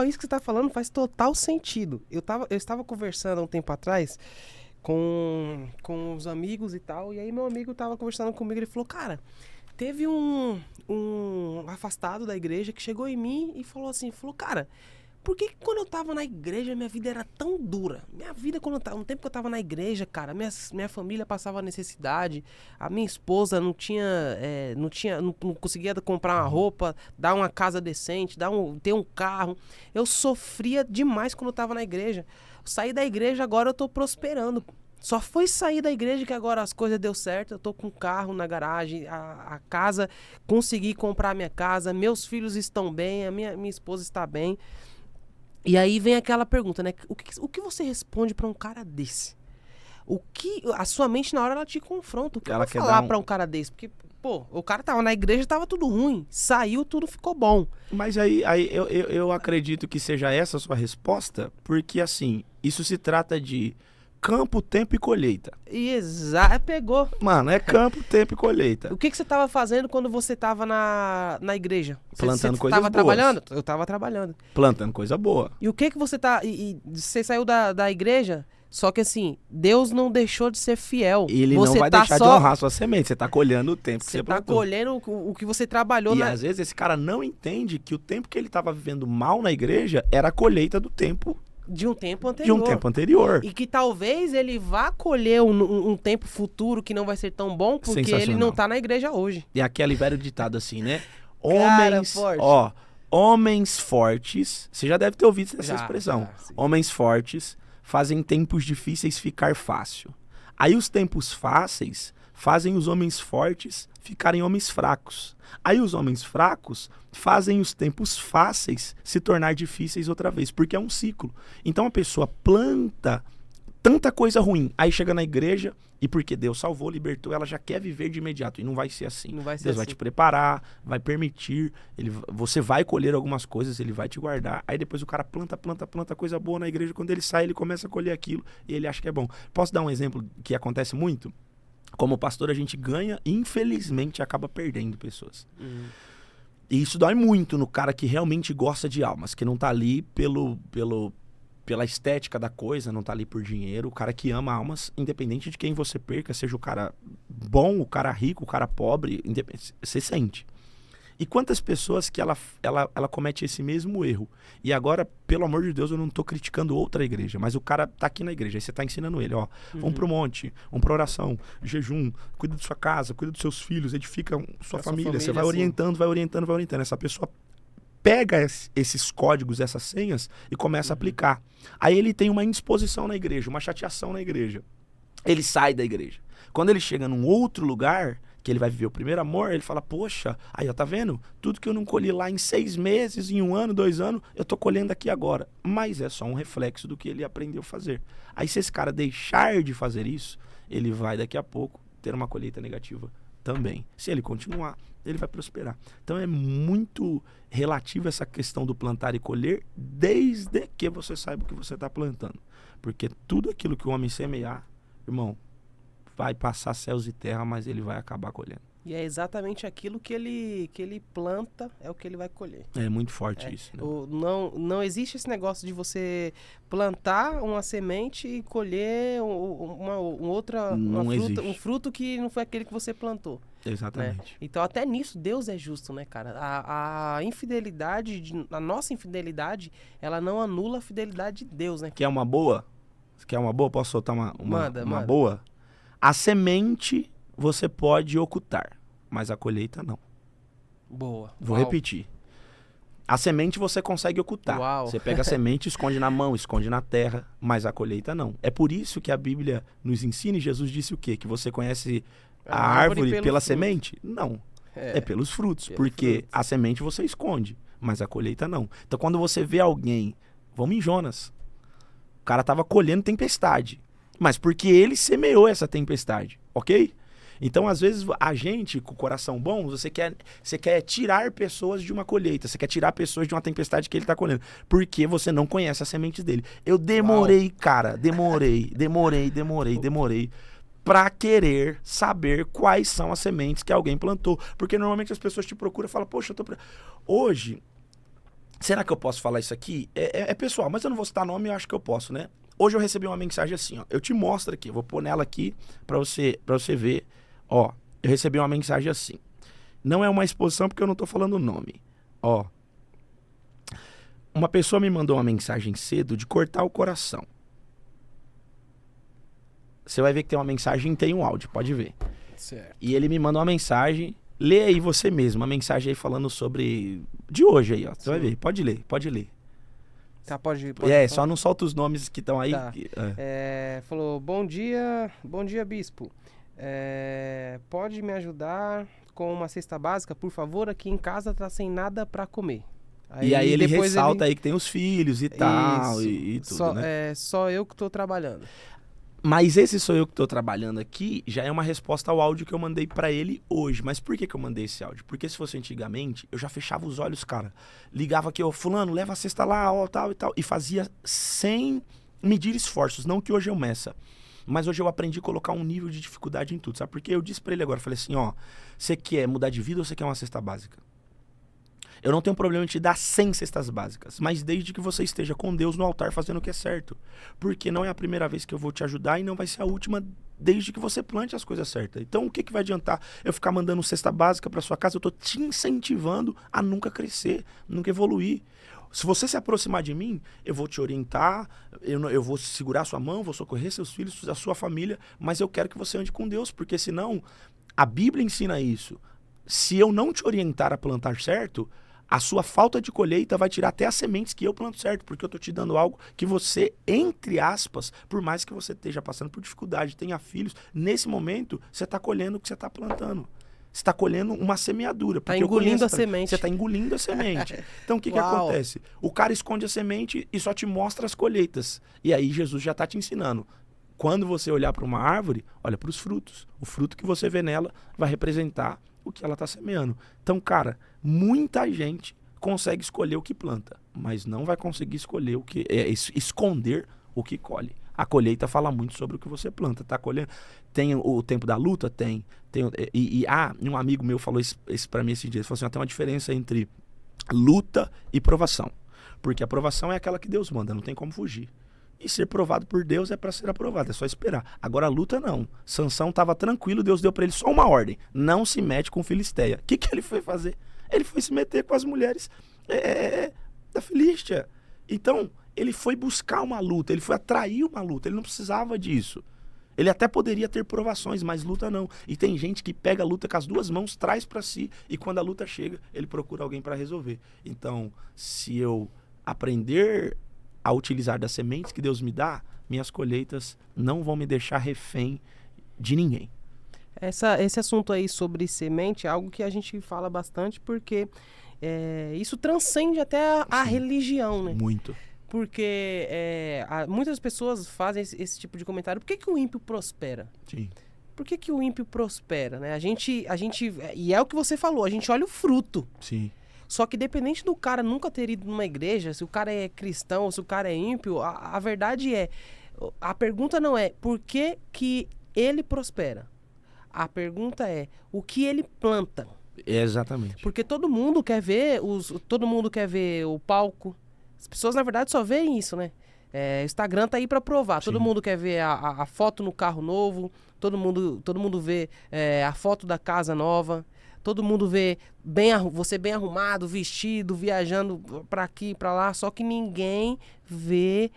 Speaker 1: Isso que você tá falando faz total sentido. Eu estava conversando há um tempo atrás com os amigos e tal, e aí meu amigo tava conversando comigo, ele falou, cara, teve um afastado da igreja que chegou em mim e falou assim, cara, por que quando eu tava na igreja minha vida era tão dura? Minha vida, no tempo que eu tava na igreja, cara, minha família passava necessidade, a minha esposa não conseguia comprar uma roupa, dar uma casa decente, ter um carro. Eu sofria demais quando eu tava na igreja. Saí da igreja, agora eu tô prosperando. Só foi sair da igreja que agora as coisas deu certo. Eu tô com um carro na garagem, a casa, consegui comprar a minha casa, meus filhos estão bem, a minha esposa está bem. E aí vem aquela pergunta, né? O que você responde pra um cara desse? A sua mente na hora ela te confronta. O que ela vai falar pra um cara desse? Porque, pô, o cara tava na igreja, tava tudo ruim. Saiu, tudo ficou bom.
Speaker 2: Mas aí eu acredito que seja essa a sua resposta, porque assim, isso se trata de campo, tempo e colheita.
Speaker 1: Pegou.
Speaker 2: Mano, é campo, tempo e colheita.
Speaker 1: O que você tava fazendo quando você tava na igreja?
Speaker 2: Plantando coisas boas.
Speaker 1: Você tava trabalhando? Eu tava trabalhando.
Speaker 2: Plantando coisa boa.
Speaker 1: E o que você tá... E você saiu da igreja... Só que assim, Deus não deixou de ser fiel.
Speaker 2: Ele não vai deixar de honrar sua semente. Você tá colhendo o tempo que você plantou.
Speaker 1: Você tá colhendo o que você trabalhou.
Speaker 2: E às vezes esse cara não entende que o tempo que ele tava vivendo mal na igreja era a colheita do tempo.
Speaker 1: De um tempo anterior. E que talvez ele vá colher um tempo futuro que não vai ser tão bom, porque ele não tá na igreja hoje.
Speaker 2: E aquele velho ditado assim, né? Homens fortes. Você já deve ter ouvido essa expressão. Homens fortes fazem tempos difíceis ficar fácil. Aí os tempos fáceis fazem os homens fortes ficarem homens fracos. Aí os homens fracos fazem os tempos fáceis se tornar difíceis outra vez, porque é um ciclo. Então a pessoa planta tanta coisa ruim. Aí chega na igreja e porque Deus salvou, libertou, ela já quer viver de imediato. E não vai ser assim.
Speaker 1: Não vai ser
Speaker 2: Deus vai
Speaker 1: assim.
Speaker 2: te preparar, vai permitir, você vai colher algumas coisas, ele vai te guardar. Aí depois o cara planta coisa boa na igreja. Quando ele sai, ele começa a colher aquilo e ele acha que é bom. Posso dar um exemplo que acontece muito? Como pastor, a gente ganha e infelizmente acaba perdendo pessoas. E isso dói muito no cara que realmente gosta de almas, que não tá ali pela estética da coisa, não tá ali por dinheiro. O cara que ama almas, independente de quem você perca, seja o cara bom, o cara rico, o cara pobre, você sente. E quantas pessoas que ela comete esse mesmo erro? E agora, pelo amor de Deus, eu não tô criticando outra igreja, mas o cara tá aqui na igreja, aí você tá ensinando ele, ó, vamos pro monte, vamos pra oração, jejum, cuida de sua casa, cuida dos seus filhos, edifica sua família, você vai orientando, vai orientando. Essa pessoa pega esses códigos, essas senhas e começa a aplicar. Aí ele tem uma indisposição na igreja, uma chateação na igreja. Ele sai da igreja. Quando ele chega num outro lugar, que ele vai viver o primeiro amor, ele fala, poxa, aí ó, tá vendo? Tudo que eu não colhi lá em 6 meses, em 1 ano, 2 anos, eu tô colhendo aqui agora. Mas é só um reflexo do que ele aprendeu a fazer. Aí se esse cara deixar de fazer isso, ele vai daqui a pouco ter uma colheita negativa também. Se ele continuar, ele vai prosperar. Então é muito relativo essa questão do plantar e colher, desde que você saiba o que você está plantando. Porque tudo aquilo que o homem semear, irmão, vai passar céus e terra, mas ele vai acabar colhendo.
Speaker 1: E é exatamente aquilo que ele planta, é o que ele vai colher.
Speaker 2: É muito forte isso. Né?
Speaker 1: Não existe esse negócio de você plantar uma semente e colher um fruto que não foi aquele que você plantou.
Speaker 2: Exatamente.
Speaker 1: Né? Então até nisso Deus é justo, né, cara? A infidelidade, a nossa infidelidade, ela não anula a fidelidade de Deus, né?
Speaker 2: Quer uma boa? Quer uma boa? Posso soltar uma
Speaker 1: Manda.
Speaker 2: boa? A semente você pode ocultar, mas a colheita não.
Speaker 1: Boa.
Speaker 2: Vou repetir. A semente você consegue ocultar.
Speaker 1: Uau.
Speaker 2: Você pega a semente, esconde na mão, esconde na terra, mas a colheita não. É por isso que a Bíblia nos ensina, e Jesus disse o quê? Que você conhece a árvore pela semente? Não. É pelos frutos. Porque a semente você esconde, mas a colheita não. Então quando você vê alguém, vamos em Jonas, o cara estava colhendo tempestade, mas porque ele semeou essa tempestade, ok? Então, às vezes, a gente, com o coração bom, você quer tirar pessoas de uma colheita, você quer tirar pessoas de uma tempestade que ele está colhendo, porque você não conhece as sementes dele. Eu demorei, cara, demorei, pra querer saber quais são as sementes que alguém plantou. Porque normalmente as pessoas te procuram e falam, poxa, eu tô... Hoje, será que eu posso falar isso aqui? É pessoal, mas eu não vou citar nome, eu acho que eu posso, né? Hoje eu recebi uma mensagem assim, ó. Eu te mostro aqui, eu vou pôr nela aqui pra você ver. Ó, eu recebi uma mensagem assim. Não é uma exposição porque eu não tô falando o nome. Ó. Uma pessoa me mandou uma mensagem cedo de cortar o coração. Você vai ver que tem uma mensagem e tem um áudio, pode ver.
Speaker 1: Certo.
Speaker 2: E ele me mandou uma mensagem, lê aí você mesmo, uma mensagem aí falando sobre... De hoje aí, ó. Você vai ver, pode ler.
Speaker 1: Tá, pode
Speaker 2: só não solta os nomes que estão aí.
Speaker 1: Tá. Falou, bom dia bispo. Pode me ajudar com uma cesta básica, por favor? Aqui em casa tá sem nada pra comer.
Speaker 2: E aí ele ressalta aí que tem os filhos e tal, e tudo,
Speaker 1: né? Só eu que tô trabalhando.
Speaker 2: Mas esse sou eu que tô trabalhando aqui, já é uma resposta ao áudio que eu mandei pra ele hoje. Mas por que eu mandei esse áudio? Porque se fosse antigamente, eu já fechava os olhos, cara. Ligava aqui, ó, fulano, leva a cesta lá, ó, tal e tal. E fazia sem medir esforços, não que hoje eu meça. Mas hoje eu aprendi a colocar um nível de dificuldade em tudo, sabe? Porque eu disse pra ele agora, falei assim, ó, você quer mudar de vida ou você quer uma cesta básica? Eu não tenho problema em te dar 100 cestas básicas, mas desde que você esteja com Deus no altar fazendo o que é certo. Porque não é a primeira vez que eu vou te ajudar e não vai ser a última desde que você plante as coisas certas. Então o que vai adiantar eu ficar mandando cesta básica para sua casa? Eu tô te incentivando a nunca crescer, nunca evoluir. Se você se aproximar de mim, eu vou te orientar, eu vou segurar a sua mão, vou socorrer seus filhos, a sua família, mas eu quero que você ande com Deus, porque senão a Bíblia ensina isso. Se eu não te orientar a plantar certo, a sua falta de colheita vai tirar até as sementes que eu planto certo, porque eu estou te dando algo que você, entre aspas, por mais que você esteja passando por dificuldade, tenha filhos, nesse momento você está colhendo o que você está plantando. Você está colhendo uma semeadura.
Speaker 1: Está engolindo a semente.
Speaker 2: Você está engolindo a semente. Então o que acontece? O cara esconde a semente e só te mostra as colheitas. E aí Jesus já está te ensinando. Quando você olhar para uma árvore, olha para os frutos. O fruto que você vê nela vai representar o que ela está semeando. Então, cara, muita gente consegue escolher o que planta, mas não vai conseguir escolher esconder o que colhe. A colheita fala muito sobre o que você planta, tá colhendo. Tem o tempo da luta? Tem. Um amigo meu falou isso para mim esse dia. Ele falou assim, tem uma diferença entre luta e provação. Porque a provação é aquela que Deus manda, não tem como fugir. E ser provado por Deus é para ser aprovado, é só esperar. Agora a luta não. Sansão estava tranquilo, Deus deu para ele só uma ordem. Não se mete com Filisteia. O que ele foi fazer? Ele foi se meter com as mulheres da Filístia. Então, ele foi buscar uma luta, ele foi atrair uma luta, ele não precisava disso. Ele até poderia ter provações, mas luta não. E tem gente que pega a luta com as duas mãos, traz para si, e quando a luta chega, ele procura alguém para resolver. Então, se eu aprender a utilizar das sementes que Deus me dá, minhas colheitas não vão me deixar refém de ninguém.
Speaker 1: Esse assunto aí sobre semente é algo que a gente fala bastante porque isso transcende até a religião, né?
Speaker 2: Muito.
Speaker 1: Porque muitas pessoas fazem esse tipo de comentário. Por que o ímpio prospera?
Speaker 2: Sim.
Speaker 1: Por que o ímpio prospera, né? E é o que você falou, a gente olha o fruto.
Speaker 2: Sim.
Speaker 1: Só que dependente do cara nunca ter ido numa igreja, se o cara é cristão ou se o cara é ímpio, a verdade a pergunta não é por que ele prospera. A pergunta é o que ele planta.
Speaker 2: Exatamente.
Speaker 1: Porque todo mundo quer ver o palco. As pessoas, na verdade, só veem isso, né? O Instagram tá aí pra provar.
Speaker 2: Sim.
Speaker 1: Todo mundo quer ver a foto no carro novo. Todo mundo vê a foto da casa nova. Todo mundo vê você bem arrumado, vestido, viajando pra aqui e pra lá. Só que ninguém vê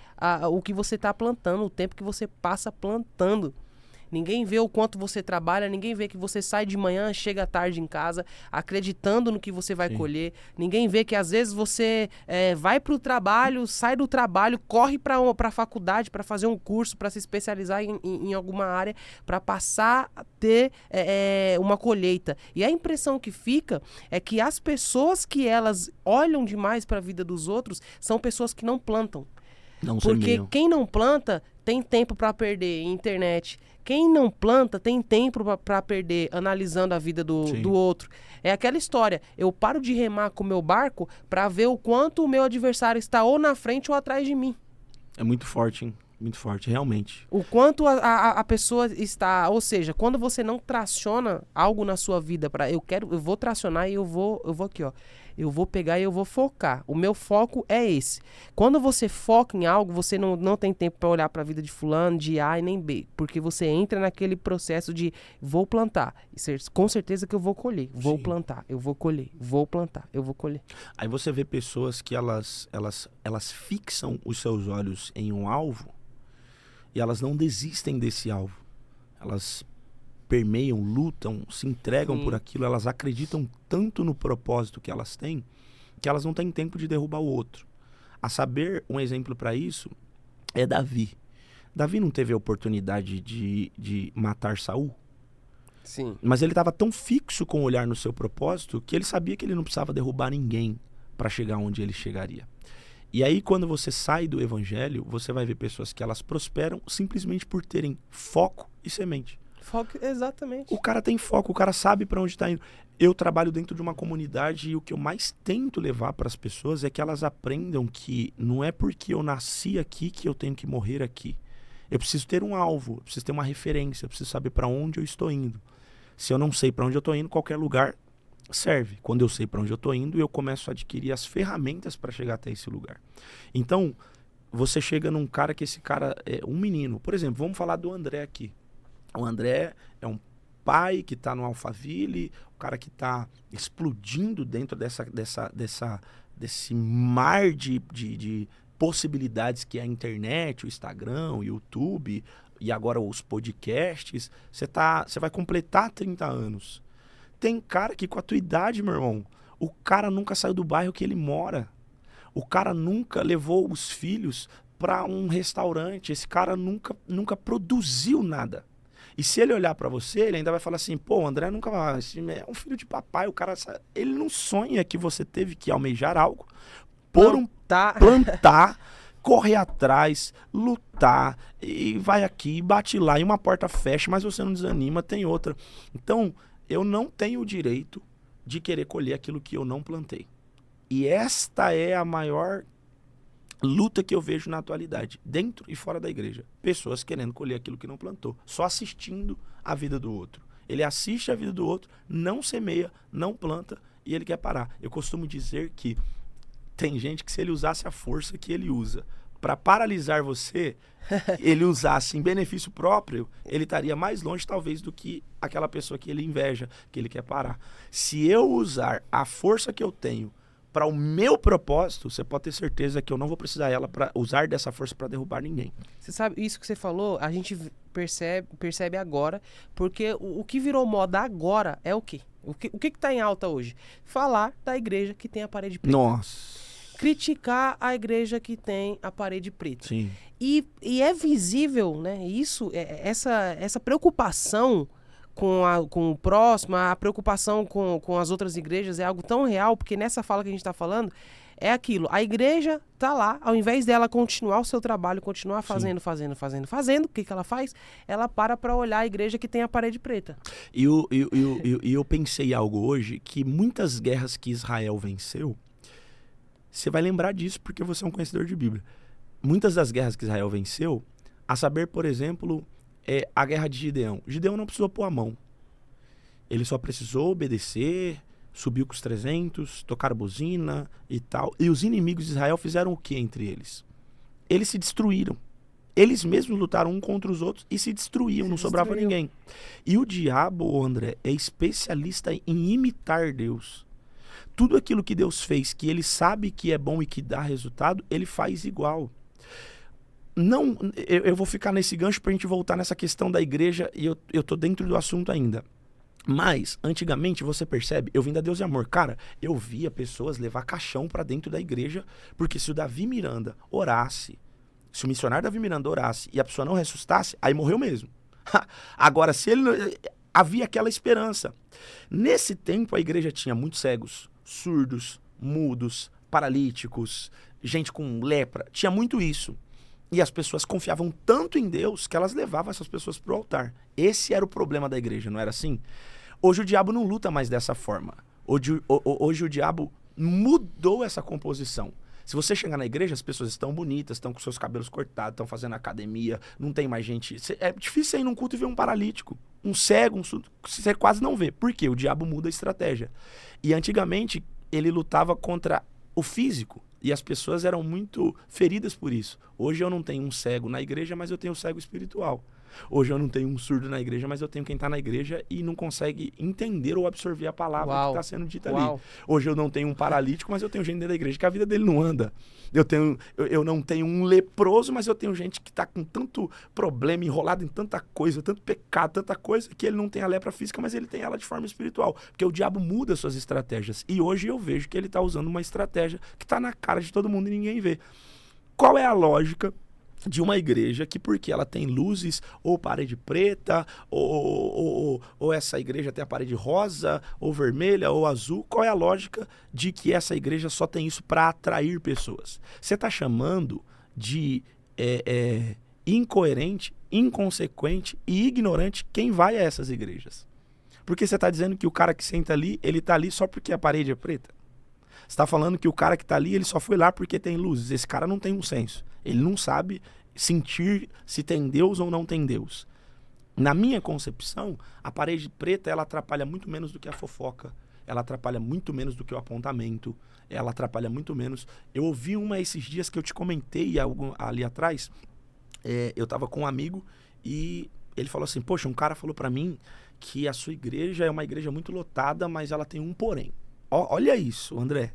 Speaker 1: o que você tá plantando, o tempo que você passa plantando. Ninguém vê o quanto você trabalha, ninguém vê que você sai de manhã, chega tarde em casa, acreditando no que você vai colher. Ninguém vê que às vezes você vai pro trabalho, sai do trabalho, corre pra faculdade para fazer um curso, para se especializar em alguma área, para passar a ter uma colheita. E a impressão que fica é que as pessoas que elas olham demais para a vida dos outros são pessoas que não plantam.
Speaker 2: Não
Speaker 1: Porque
Speaker 2: semeiam.
Speaker 1: quem não planta tem tempo para perder em internet. Quem não planta tem tempo para perder analisando a vida do outro. É aquela história. Eu paro de remar com o meu barco para ver o quanto o meu adversário está ou na frente ou atrás de mim.
Speaker 2: É muito forte, hein? Muito forte, realmente.
Speaker 1: O quanto a pessoa está... Ou seja, quando você não traciona algo na sua vida para eu vou tracionar e eu vou aqui, ó. Eu vou pegar e eu vou focar. O meu foco é esse. Quando você foca em algo, você não tem tempo para olhar para a vida de fulano, de A e nem B. Porque você entra naquele processo de vou plantar. Com certeza que eu vou colher. Vou plantar, eu vou colher. Vou plantar, eu vou colher.
Speaker 2: Aí você vê pessoas que elas fixam os seus olhos em um alvo e elas não desistem desse alvo. Elas permeiam, lutam, se entregam por aquilo, elas acreditam tanto no propósito que elas têm, que elas não têm tempo de derrubar o outro. A saber, um exemplo para isso é Davi. Davi não teve a oportunidade de matar Saul?
Speaker 1: Sim.
Speaker 2: Mas ele estava tão fixo com o olhar no seu propósito que ele sabia que ele não precisava derrubar ninguém para chegar onde ele chegaria. E aí, quando você sai do evangelho, você vai ver pessoas que elas prosperam simplesmente por terem foco e semente.
Speaker 1: Foco, exatamente.
Speaker 2: O cara tem foco, o cara sabe para onde está indo. Eu trabalho dentro de uma comunidade e o que eu mais tento levar para as pessoas é que elas aprendam que não é porque eu nasci aqui que eu tenho que morrer aqui. Eu preciso ter um alvo, eu preciso ter uma referência, eu preciso saber para onde eu estou indo. Se eu não sei para onde eu estou indo, qualquer lugar serve. Quando eu sei para onde eu estou indo, eu começo a adquirir as ferramentas para chegar até esse lugar. Então, você chega num cara que esse cara é um menino. Por exemplo, vamos falar do André aqui. O André é um pai que está no Alphaville, o cara que está explodindo dentro desse mar de possibilidades que é a internet, o Instagram, o YouTube e agora os podcasts. Você vai completar 30 anos. Tem cara que com a tua idade, meu irmão, o cara nunca saiu do bairro que ele mora. O cara nunca levou os filhos para um restaurante. Esse cara nunca produziu nada. E se ele olhar pra você, ele ainda vai falar assim, pô, o André nunca vai, é um filho de papai, o cara, ele não sonha que você teve que almejar algo, plantar, correr atrás, lutar, e vai aqui, bate lá, e uma porta fecha, mas você não desanima, tem outra. Então, eu não tenho o direito de querer colher aquilo que eu não plantei. E esta é a maior luta que eu vejo na atualidade, dentro e fora da igreja. Pessoas querendo colher aquilo que não plantou, só assistindo a vida do outro. Ele assiste a vida do outro, não semeia, não planta, e ele quer parar. Eu costumo dizer que tem gente que, se ele usasse a força que ele usa para paralisar você, ele usasse em benefício próprio, ele estaria mais longe talvez do que aquela pessoa que ele inveja, que ele quer parar. Se eu usar a força que eu tenho para o meu propósito, você pode ter certeza que eu não vou precisar dela para usar dessa força para derrubar ninguém.
Speaker 1: Você sabe, isso que você falou, a gente percebe agora, porque o que virou moda agora é o quê? O que tá em alta hoje? Falar da igreja que tem a parede preta.
Speaker 2: Nossa.
Speaker 1: Criticar a igreja que tem a parede preta.
Speaker 2: Sim.
Speaker 1: E é visível, né? Isso, essa preocupação com o próximo, a preocupação com as outras igrejas é algo tão real, porque nessa fala que a gente está falando, é aquilo. A igreja tá lá, ao invés dela continuar o seu trabalho, continuar fazendo, o que ela faz? Ela para olhar a igreja que tem a parede preta.
Speaker 2: E eu pensei algo hoje, que muitas guerras que Israel venceu, você vai lembrar disso porque você é um conhecedor de Bíblia. Muitas das guerras que Israel venceu, a saber, por exemplo, a guerra de Gideão. Gideão não precisou pôr a mão. Ele só precisou obedecer, subiu com os 300, tocaram buzina e tal. E os inimigos de Israel fizeram o que entre eles? Eles se destruíram. Eles mesmos lutaram um contra os outros e se destruíam, não sobrava ninguém. E o diabo, André, é especialista em imitar Deus. Tudo aquilo que Deus fez, que ele sabe que é bom e que dá resultado, ele faz igual. Não, eu vou ficar nesse gancho pra gente voltar nessa questão da igreja, e eu tô dentro do assunto ainda. Mas, antigamente, você percebe, eu vim da Deus e Amor. Cara, eu via pessoas levar caixão pra dentro da igreja, porque se o Davi Miranda orasse, se o missionário Davi Miranda orasse e a pessoa não ressuscitasse, aí morreu mesmo. Agora, se ele... havia aquela esperança. Nesse tempo, a igreja tinha muitos cegos, surdos, mudos, paralíticos, gente com lepra. Tinha muito isso. E as pessoas confiavam tanto em Deus que elas levavam essas pessoas para o altar. Esse era o problema da igreja, não era assim? Hoje o diabo não luta mais dessa forma. Hoje o diabo mudou essa composição. Se você chegar na igreja, as pessoas estão bonitas, estão com seus cabelos cortados, estão fazendo academia, não tem mais gente. É difícil você ir num culto e ver um paralítico, um cego, um surdo, você quase não vê. Por quê? O diabo muda a estratégia. E antigamente ele lutava contra o físico e as pessoas eram muito feridas por isso. Hoje eu não tenho um cego na igreja, mas eu tenho um cego espiritual. Hoje eu não tenho um surdo na igreja, mas eu tenho quem está na igreja e não consegue entender ou absorver a palavra que está sendo dita ali. Hoje eu não tenho um paralítico, mas eu tenho gente dentro da igreja que a vida dele não anda. Eu não tenho um leproso, mas eu tenho gente que está com tanto problema, enrolado em tanta coisa, tanto pecado, tanta coisa, que ele não tem a lepra física, mas ele tem ela de forma espiritual. Porque o diabo muda suas estratégias. E hoje eu vejo que ele está usando uma estratégia que está na cara de todo mundo e ninguém vê. Qual é a lógica de uma igreja que, porque ela tem luzes, ou parede preta, ou essa igreja tem a parede rosa, ou vermelha, ou azul, qual é a lógica de que essa igreja só tem isso para atrair pessoas? Você está chamando de incoerente, inconsequente e ignorante quem vai a essas igrejas. Porque você está dizendo que o cara que senta ali, ele está ali só porque a parede é preta? Você está falando que o cara que está ali, ele só foi lá porque tem luzes. Esse cara não tem um senso. Ele não sabe sentir se tem Deus ou não tem Deus. Na minha concepção, a parede preta, ela atrapalha muito menos do que a fofoca. Ela atrapalha muito menos do que o apontamento. Ela atrapalha muito menos. Eu ouvi uma esses dias que eu te comentei ali atrás. Eu estava com um amigo e ele falou assim, poxa, um cara falou para mim que a sua igreja é uma igreja muito lotada, mas ela tem um porém. Olha isso, André.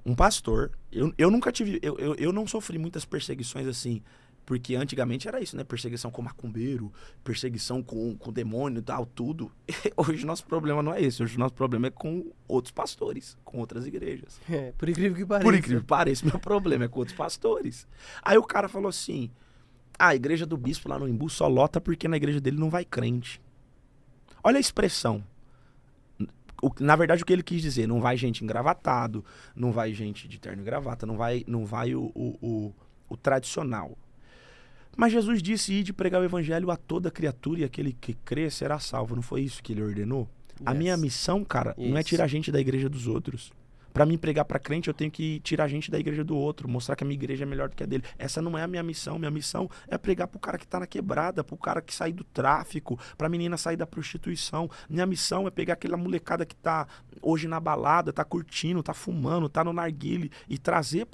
Speaker 2: Um pastor, eu nunca tive, eu não sofri muitas perseguições assim, porque antigamente era isso, né? Perseguição com macumbeiro, perseguição com demônio e tal, tudo. Hoje nosso problema não é esse, hoje nosso problema é com outros pastores, com outras igrejas.
Speaker 1: Por incrível que pareça.
Speaker 2: Por incrível que pareça, meu problema é com outros pastores. Aí o cara falou assim, a igreja do bispo lá no Embu só lota porque na igreja dele não vai crente. Olha a expressão. Na verdade, o que ele quis dizer, não vai gente engravatado, não vai gente de terno e gravata, não vai o o tradicional. Mas Jesus disse, ide pregar o evangelho a toda criatura e aquele que crê será salvo. Não foi isso que ele ordenou? A minha missão, cara, não é tirar gente da igreja dos outros. Pra mim pregar pra crente, eu tenho que tirar gente da igreja do outro, mostrar que a minha igreja é melhor do que a dele. Essa não é a minha missão. Minha missão é pregar pro cara que tá na quebrada, pro cara que sai do tráfico, pra menina sair da prostituição. Minha missão é pegar aquela molecada que tá hoje na balada, tá curtindo, tá fumando, tá no narguile e trazer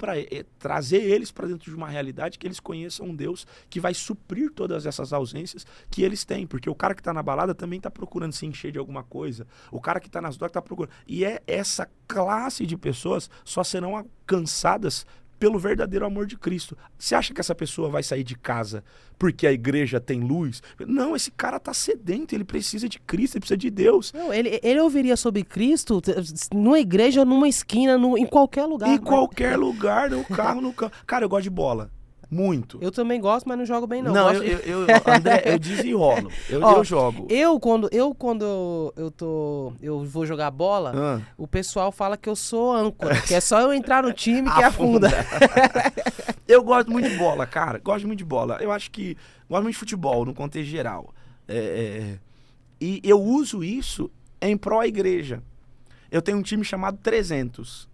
Speaker 2: eles pra dentro de uma realidade que eles conheçam um Deus que vai suprir todas essas ausências que eles têm. Porque o cara que tá na balada também tá procurando se encher de alguma coisa. O cara que tá nas drogas tá procurando. E é essa classe de pessoas só serão alcançadas pelo verdadeiro amor de Cristo. Você acha que essa pessoa vai sair de casa porque a igreja tem luz? Não, esse cara tá sedento, ele precisa de Cristo, ele precisa de Deus.
Speaker 1: Não, ele ouviria sobre Cristo numa igreja, numa esquina, em qualquer lugar.
Speaker 2: Em qualquer lugar, no carro, no campo. Cara, eu gosto de bola. Muito.
Speaker 1: Eu também gosto, mas não jogo bem, não.
Speaker 2: Não, André, eu desenrolo. Eu jogo.
Speaker 1: Quando eu vou jogar bola, o pessoal fala que eu sou âncora, que é só eu entrar no time que afunda.
Speaker 2: Eu gosto muito de bola, cara. Gosto muito de bola. Eu acho que gosto muito de futebol, no contexto geral. E eu uso isso em pró à igreja. Eu tenho um time chamado 300.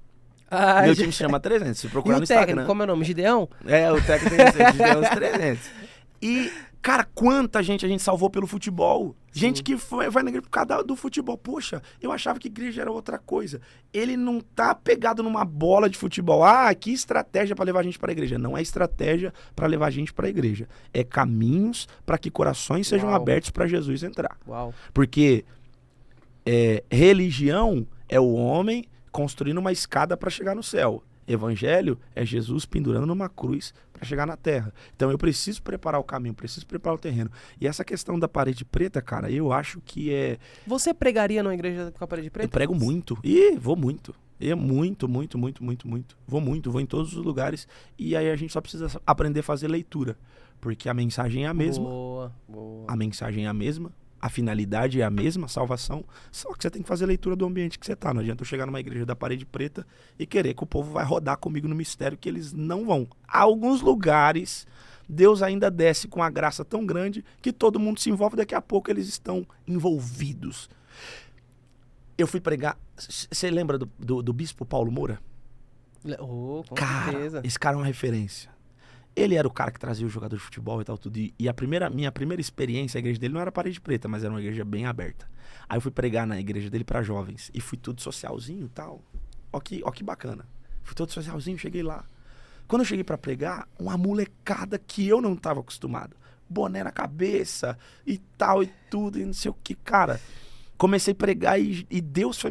Speaker 2: Meu time se chama 300, se procurar no Instagram. E o técnico,
Speaker 1: como é o nome? Gideão?
Speaker 2: O técnico tem Gideão 300. E, cara, quanta gente a gente salvou pelo futebol. Sim. Gente que vai na igreja por causa do futebol. Poxa, eu achava que igreja era outra coisa. Ele não tá pegado numa bola de futebol. Que estratégia para levar a gente para a igreja. Não é estratégia para levar a gente para a igreja. É caminhos para que corações sejam abertos para Jesus entrar. Porque religião é o homem construindo uma escada para chegar no céu. Evangelho é Jesus pendurando numa cruz para chegar na terra. Então eu preciso preparar o caminho, preciso preparar o terreno. E essa questão da parede preta, cara, eu acho que é...
Speaker 1: Você pregaria numa igreja com a parede preta?
Speaker 2: Eu prego muito. Vou muito. Muito. Vou em todos os lugares. E aí a gente só precisa aprender a fazer leitura. Porque a mensagem é a mesma.
Speaker 1: Boa.
Speaker 2: A mensagem é a mesma. A finalidade é a mesma, salvação, só que você tem que fazer leitura do ambiente que você tá. Não adianta eu chegar numa igreja da parede preta e querer que o povo vai rodar comigo no mistério, que eles não vão. Há alguns lugares, Deus ainda desce com a graça tão grande que todo mundo se envolve, daqui a pouco eles estão envolvidos. Eu fui pregar, você lembra do bispo Paulo Moura?
Speaker 1: Com
Speaker 2: certeza. Esse cara é uma referência. Ele era o cara que trazia o jogador de futebol e tal, tudo. E minha primeira experiência, a igreja dele não era parede preta, mas era uma igreja bem aberta. Aí eu fui pregar na igreja dele pra jovens. E fui tudo socialzinho e tal. Ó que bacana. Fui todo socialzinho, cheguei lá. Quando eu cheguei pra pregar, uma molecada que eu não tava acostumado. Boné na cabeça e tal e tudo, e não sei o que, cara. Comecei a pregar e Deus foi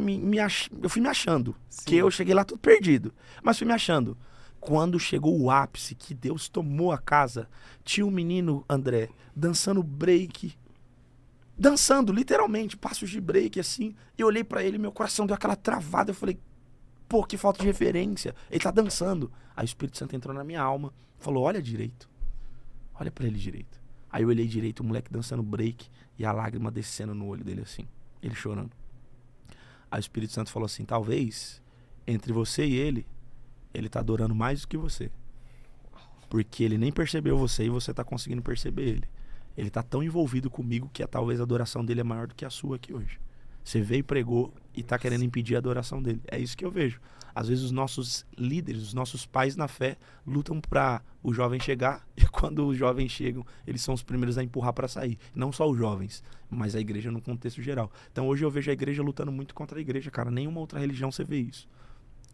Speaker 2: eu fui me achando. Sim. Que eu cheguei lá tudo perdido. Mas fui me achando. Quando chegou o ápice, que Deus tomou a casa, tinha um menino, André, dançando break. Dançando, literalmente, passos de break, assim. Eu olhei pra ele, meu coração deu aquela travada. Eu falei, pô, que falta de referência. Ele tá dançando. Aí o Espírito Santo entrou na minha alma, falou, olha direito. Olha pra ele direito. Aí eu olhei direito, o moleque dançando break e a lágrima descendo no olho dele, assim. Ele chorando. Aí o Espírito Santo falou assim, talvez, entre você e ele tá adorando mais do que você. Porque ele nem percebeu você e você tá conseguindo perceber ele. Ele tá tão envolvido comigo que talvez a adoração dele é maior do que a sua aqui hoje. Você veio e pregou e tá querendo impedir a adoração dele. É isso que eu vejo. Às vezes os nossos líderes, os nossos pais na fé, lutam pra o jovem chegar. E quando os jovens chegam, eles são os primeiros a empurrar pra sair. Não só os jovens, mas a igreja no contexto geral. Então hoje eu vejo a igreja lutando muito contra a igreja, cara. Nenhuma outra religião você vê isso.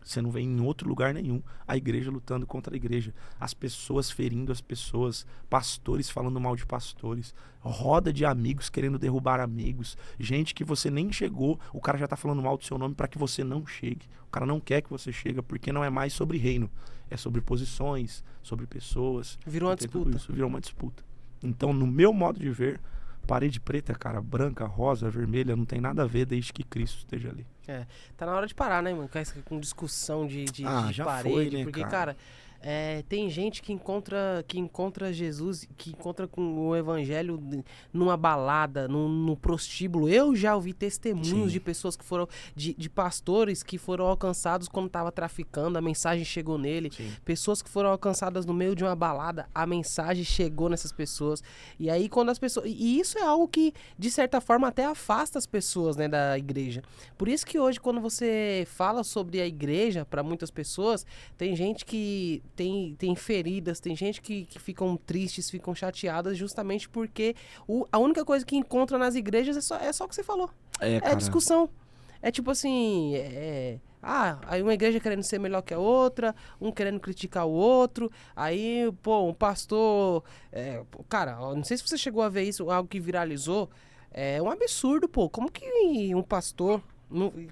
Speaker 2: Você não vê em outro lugar nenhum a igreja lutando contra a igreja. As pessoas ferindo as pessoas, pastores falando mal de pastores, roda de amigos querendo derrubar amigos, gente que você nem chegou, o cara já tá falando mal do seu nome para que você não chegue. O cara não quer que você chegue porque não é mais sobre reino, é sobre posições, sobre pessoas.
Speaker 1: Virou uma disputa.
Speaker 2: Isso, virou uma disputa. Então, no meu modo de ver, parede preta, cara, branca, rosa, vermelha, não tem nada a ver desde que Cristo esteja ali.
Speaker 1: Tá na hora de parar, né, mano? Com discussão de
Speaker 2: já
Speaker 1: parede.
Speaker 2: foi, né,
Speaker 1: porque, cara, Tem gente que encontra Jesus, que encontra com o evangelho numa balada, no prostíbulo. Eu já ouvi testemunhos
Speaker 2: Sim.
Speaker 1: de pessoas que foram, de pastores que foram alcançados quando estava traficando, a mensagem chegou nele.
Speaker 2: Sim.
Speaker 1: Pessoas que foram alcançadas no meio de uma balada, a mensagem chegou nessas pessoas. E aí quando as pessoas... E isso é algo que, de certa forma, até afasta as pessoas, né, da igreja. Por isso que hoje, quando você fala sobre a igreja, para muitas pessoas, tem gente que tem feridas, tem gente que ficam tristes, ficam chateadas, justamente porque a única coisa que encontra nas igrejas é só o que você falou. É
Speaker 2: Cara.
Speaker 1: discussão. É tipo assim, aí uma igreja querendo ser melhor que a outra, um querendo criticar o outro, aí, pô, um pastor... cara, não sei se você chegou a ver isso, algo que viralizou, é um absurdo, pô, como que um pastor...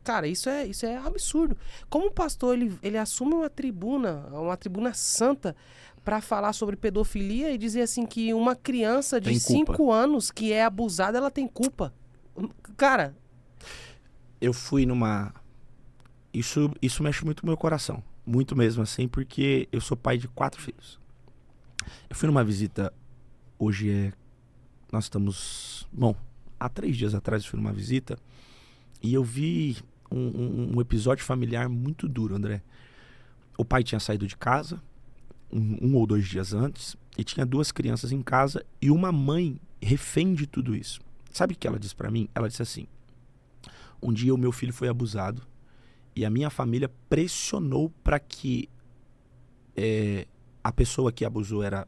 Speaker 1: Cara, isso é absurdo. Como um pastor, ele assume uma tribuna santa, pra falar sobre pedofilia e dizer assim que uma criança de
Speaker 2: Tem culpa.
Speaker 1: 5 anos que é abusada, ela tem culpa. Cara...
Speaker 2: Eu fui numa... Isso mexe muito com o meu coração. Muito mesmo, assim, porque eu sou pai de 4 filhos. Eu fui numa visita, nós estamos... Bom, há 3 dias atrás eu fui numa visita e eu vi um episódio familiar muito duro, André. O pai tinha saído de casa um ou 2 dias antes e tinha 2 crianças em casa e uma mãe refém de tudo isso. Sabe o que ela disse pra mim? Ela disse assim: um dia o meu filho foi abusado e a minha família pressionou para que a pessoa que abusou era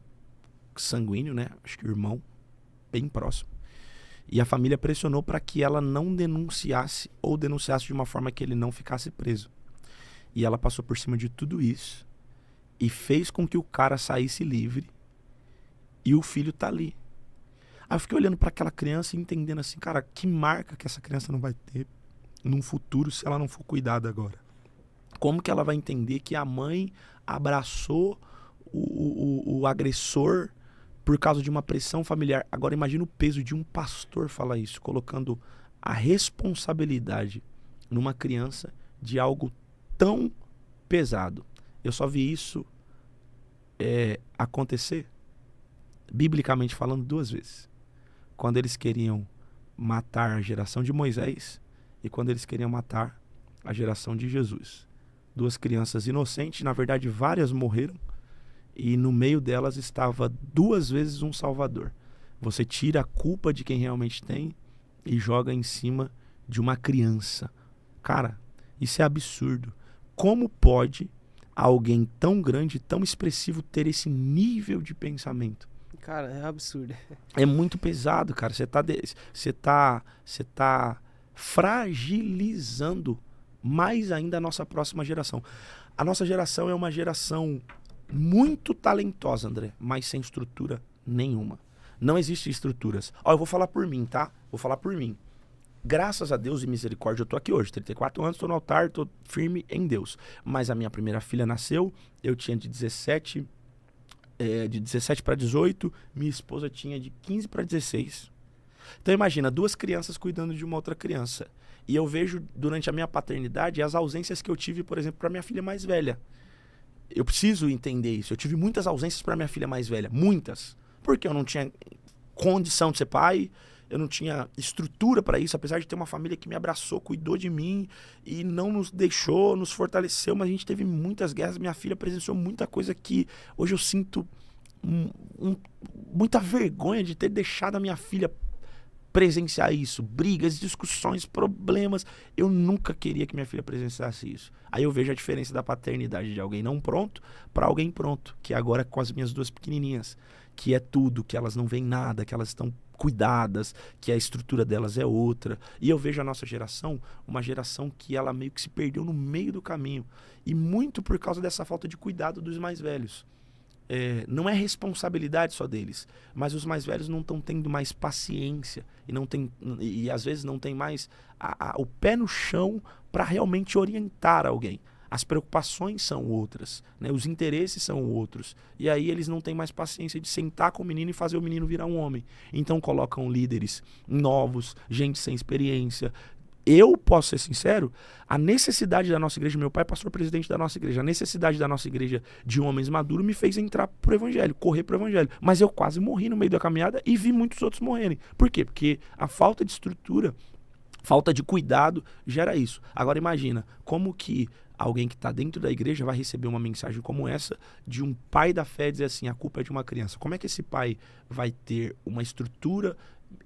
Speaker 2: sanguíneo, né? Acho que o irmão, bem próximo. E a família pressionou para que ela não denunciasse ou denunciasse de uma forma que ele não ficasse preso. E ela passou por cima de tudo isso e fez com que o cara saísse livre e o filho tá ali. Aí eu fiquei olhando para aquela criança e entendendo assim, cara, que marca que essa criança não vai ter num futuro se ela não for cuidada agora. Como que ela vai entender que a mãe abraçou o agressor por causa de uma pressão familiar? Agora imagina o peso de um pastor falar isso, colocando a responsabilidade numa criança de algo tão pesado. Eu só vi isso acontecer, biblicamente falando, 2 vezes. Quando eles queriam matar a geração de Moisés e quando eles queriam matar a geração de Jesus. 2 crianças inocentes, na verdade várias morreram, e no meio delas estava 2 vezes um salvador. Você tira a culpa de quem realmente tem e joga em cima de uma criança. Cara, isso é absurdo. Como pode alguém tão grande, tão expressivo ter esse nível de pensamento?
Speaker 1: Cara, é absurdo.
Speaker 2: É muito pesado, cara. Você tá fragilizando mais ainda a nossa próxima geração. A nossa geração é uma geração muito talentosa, André, mas sem estrutura nenhuma. Não existem estruturas. Eu vou falar por mim, tá? Vou falar por mim. Graças a Deus e misericórdia, eu tô aqui hoje. 34 anos, tô no altar, tô firme em Deus. Mas a minha primeira filha nasceu, eu tinha de 17 para 18, minha esposa tinha de 15 para 16. Então imagina, 2 crianças cuidando de uma outra criança. E eu vejo durante a minha paternidade as ausências que eu tive, por exemplo, para minha filha mais velha. Eu preciso entender isso. Eu tive muitas ausências para minha filha mais velha, muitas. Porque eu não tinha condição de ser pai, eu não tinha estrutura para isso, apesar de ter uma família que me abraçou, cuidou de mim e não nos deixou, nos fortaleceu, mas a gente teve muitas guerras. Minha filha presenciou muita coisa que hoje eu sinto muita vergonha de ter deixado a minha filha presenciar isso. Brigas, discussões, problemas. Eu nunca queria que minha filha presenciasse isso. Aí eu vejo a diferença da paternidade de alguém não pronto para alguém pronto, que agora com as minhas 2 pequenininhas, que é tudo, que elas não veem nada, que elas estão cuidadas, que a estrutura delas é outra. E eu vejo a nossa geração, uma geração que ela meio que se perdeu no meio do caminho. E muito por causa dessa falta de cuidado dos mais velhos. Não é responsabilidade só deles, mas os mais velhos não estão tendo mais paciência e às vezes não tem mais o pé no chão para realmente orientar alguém. As preocupações são outras, né? Os interesses são outros. E aí eles não têm mais paciência de sentar com o menino e fazer o menino virar um homem. Então colocam líderes novos, gente sem experiência, eu posso ser sincero, a necessidade da nossa igreja, meu pai é pastor presidente da nossa igreja, a necessidade da nossa igreja de homens maduros me fez entrar pro evangelho, correr pro evangelho. Mas eu quase morri no meio da caminhada e vi muitos outros morrerem. Por quê? Porque a falta de estrutura, falta de cuidado gera isso. Agora imagina, como que alguém que está dentro da igreja vai receber uma mensagem como essa de um pai da fé dizer assim, a culpa é de uma criança. Como é que esse pai vai ter uma estrutura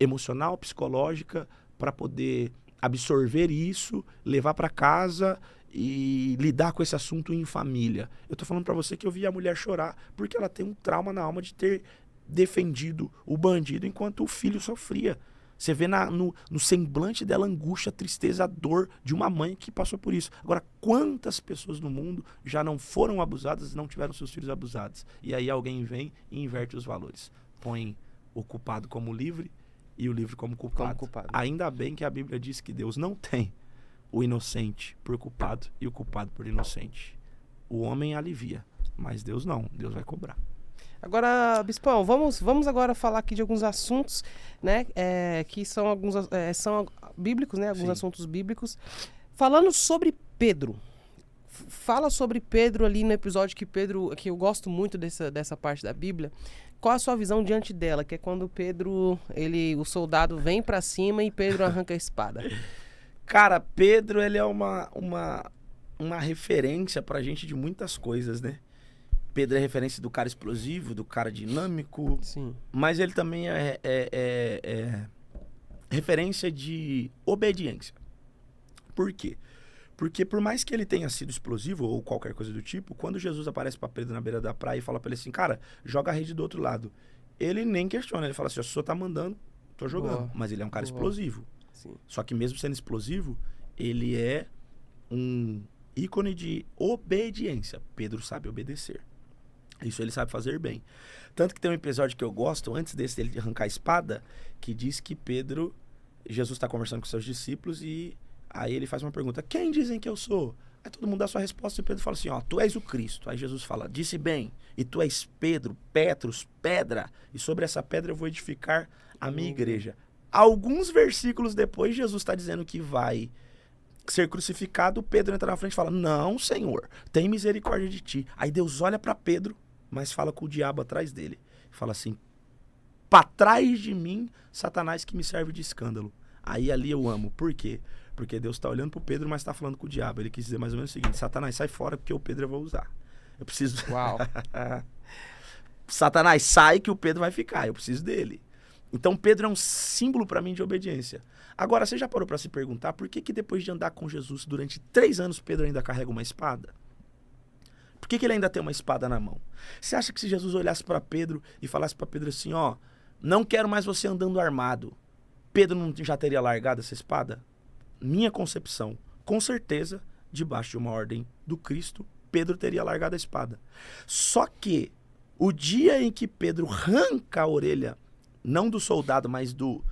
Speaker 2: emocional, psicológica para poder absorver isso, levar para casa e lidar com esse assunto em família? Eu tô falando para você que eu vi a mulher chorar porque ela tem um trauma na alma de ter defendido o bandido enquanto o filho sofria. Você vê no semblante dela a angústia, a tristeza, a dor de uma mãe que passou por isso. Agora, quantas pessoas no mundo já não foram abusadas e não tiveram seus filhos abusados? E aí alguém vem e inverte os valores. Põe o culpado como livre e o livre como culpado. Ainda bem que a Bíblia diz que Deus não tem o inocente por culpado e o culpado por inocente. O homem alivia, mas Deus não. Deus vai cobrar.
Speaker 1: Agora, Bispão, vamos agora falar aqui de alguns assuntos, né, que são alguns são bíblicos, né, alguns
Speaker 2: Sim.
Speaker 1: assuntos bíblicos. Falando sobre Pedro, fala sobre Pedro ali no episódio que eu gosto muito dessa parte da Bíblia. Qual a sua visão diante dela? Que é quando Pedro, o soldado vem pra cima e Pedro arranca a espada.
Speaker 2: Cara, Pedro, ele é uma referência pra gente de muitas coisas, né? Pedro é referência do cara explosivo, do cara dinâmico.
Speaker 1: Sim.
Speaker 2: Mas ele também é referência de obediência. Por quê? Porque por mais que ele tenha sido explosivo ou qualquer coisa do tipo, quando Jesus aparece para Pedro na beira da praia e fala para ele assim, cara, joga a rede do outro lado. Ele nem questiona, ele fala assim, o senhor tá mandando, tô jogando.
Speaker 1: Boa.
Speaker 2: Mas ele é um cara
Speaker 1: Boa.
Speaker 2: explosivo.
Speaker 1: Sim.
Speaker 2: Só que mesmo sendo explosivo, ele é um ícone de obediência. Pedro sabe obedecer. Isso ele sabe fazer bem. Tanto que tem um episódio que eu gosto, antes desse dele arrancar a espada, que diz que Jesus está conversando com seus discípulos e aí ele faz uma pergunta, quem dizem que eu sou? Aí todo mundo dá a sua resposta e Pedro fala assim, ó, tu és o Cristo. Aí Jesus fala, disse bem, e tu és Pedro, Petros, pedra, e sobre essa pedra eu vou edificar a minha igreja. Alguns versículos depois, Jesus está dizendo que vai ser crucificado, Pedro entra na frente e fala, não, Senhor, tem misericórdia de ti. Aí Deus olha para Pedro, mas fala com o diabo atrás dele. Fala assim, para trás de mim, Satanás que me serve de escândalo. Aí ali eu amo. Por quê? Porque Deus está olhando pro Pedro, mas está falando com o diabo. Ele quis dizer mais ou menos o seguinte, Satanás, sai fora porque o Pedro eu vou usar. Eu preciso...
Speaker 1: Uau.
Speaker 2: Satanás, sai que o Pedro vai ficar, eu preciso dele. Então Pedro é um símbolo para mim de obediência. Agora, você já parou para se perguntar por que depois de andar com Jesus durante 3 anos, Pedro ainda carrega uma espada? Por que ele ainda tem uma espada na mão? Você acha que se Jesus olhasse para Pedro e falasse para Pedro assim, ó, não quero mais você andando armado, Pedro não já teria largado essa espada? Minha concepção, com certeza, debaixo de uma ordem do Cristo, Pedro teria largado a espada. Só que o dia em que Pedro arranca a orelha, não do soldado, mas do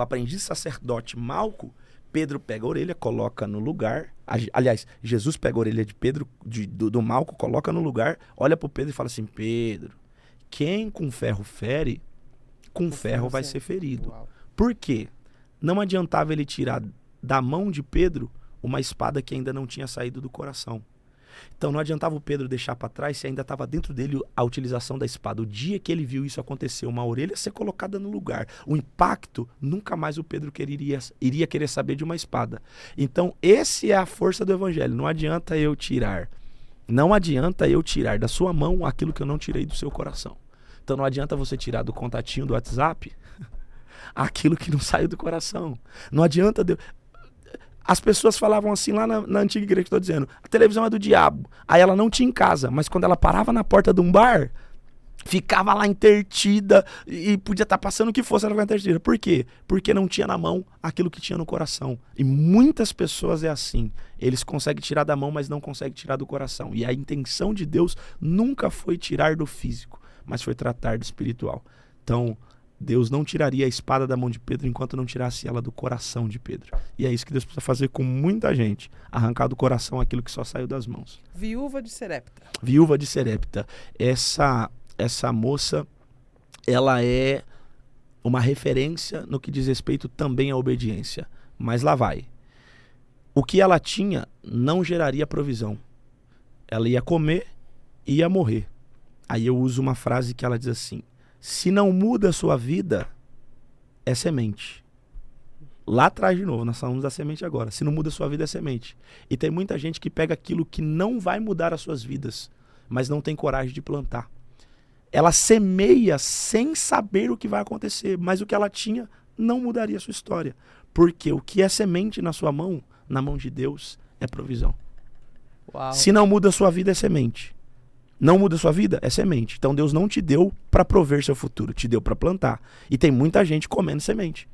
Speaker 2: aprendiz sacerdote Malco, Pedro pega a orelha, coloca no lugar. Aliás, Jesus pega a orelha de Pedro, do Malco, coloca no lugar, olha pro Pedro e fala assim, Pedro, quem com ferro fere, com ferro vai ser ferido.
Speaker 1: Uau.
Speaker 2: Por quê? Não adiantava ele tirar da mão de Pedro uma espada que ainda não tinha saído do coração. Então não adiantava o Pedro deixar para trás se ainda estava dentro dele a utilização da espada. O dia que ele viu isso acontecer, uma orelha ser colocada no lugar, o impacto, nunca mais o Pedro iria querer saber de uma espada. Então essa é a força do evangelho. Não adianta eu tirar da sua mão aquilo que eu não tirei do seu coração. Então não adianta você tirar do contatinho do WhatsApp aquilo que não saiu do coração. Não adianta... As pessoas falavam assim lá na antiga igreja que eu tô dizendo, a televisão é do diabo. Aí ela não tinha em casa, mas quando ela parava na porta de um bar, ficava lá intertida e podia estar passando o que fosse, ela ficava intertida. Por quê? Porque não tinha na mão aquilo que tinha no coração. E muitas pessoas é assim. Eles conseguem tirar da mão, mas não conseguem tirar do coração. E a intenção de Deus nunca foi tirar do físico, mas foi tratar do espiritual. Então... Deus não tiraria a espada da mão de Pedro enquanto não tirasse ela do coração de Pedro. E é isso que Deus precisa fazer com muita gente. Arrancar do coração aquilo que só saiu das mãos.
Speaker 1: Viúva de Serepta.
Speaker 2: Viúva de Serepta. Essa moça, ela é uma referência no que diz respeito também à obediência. Mas lá vai. o que ela tinha não geraria provisão. Ela ia comer e ia morrer. Aí eu uso uma frase que ela diz assim: se não muda a sua vida, é semente. Lá atrás de novo, nós falamos da semente agora. Se não muda a sua vida, é semente. E tem muita gente que pega aquilo que não vai mudar as suas vidas, mas não tem coragem de plantar. Ela semeia sem saber o que vai acontecer, mas o que ela tinha não mudaria a sua história. Porque o que é semente na sua mão, na mão de Deus, é provisão.
Speaker 1: Uau.
Speaker 2: Se não muda a sua vida, é semente. Não muda a sua vida, é semente. Então Deus não te deu para prover seu futuro, te deu para plantar. E tem muita gente comendo semente.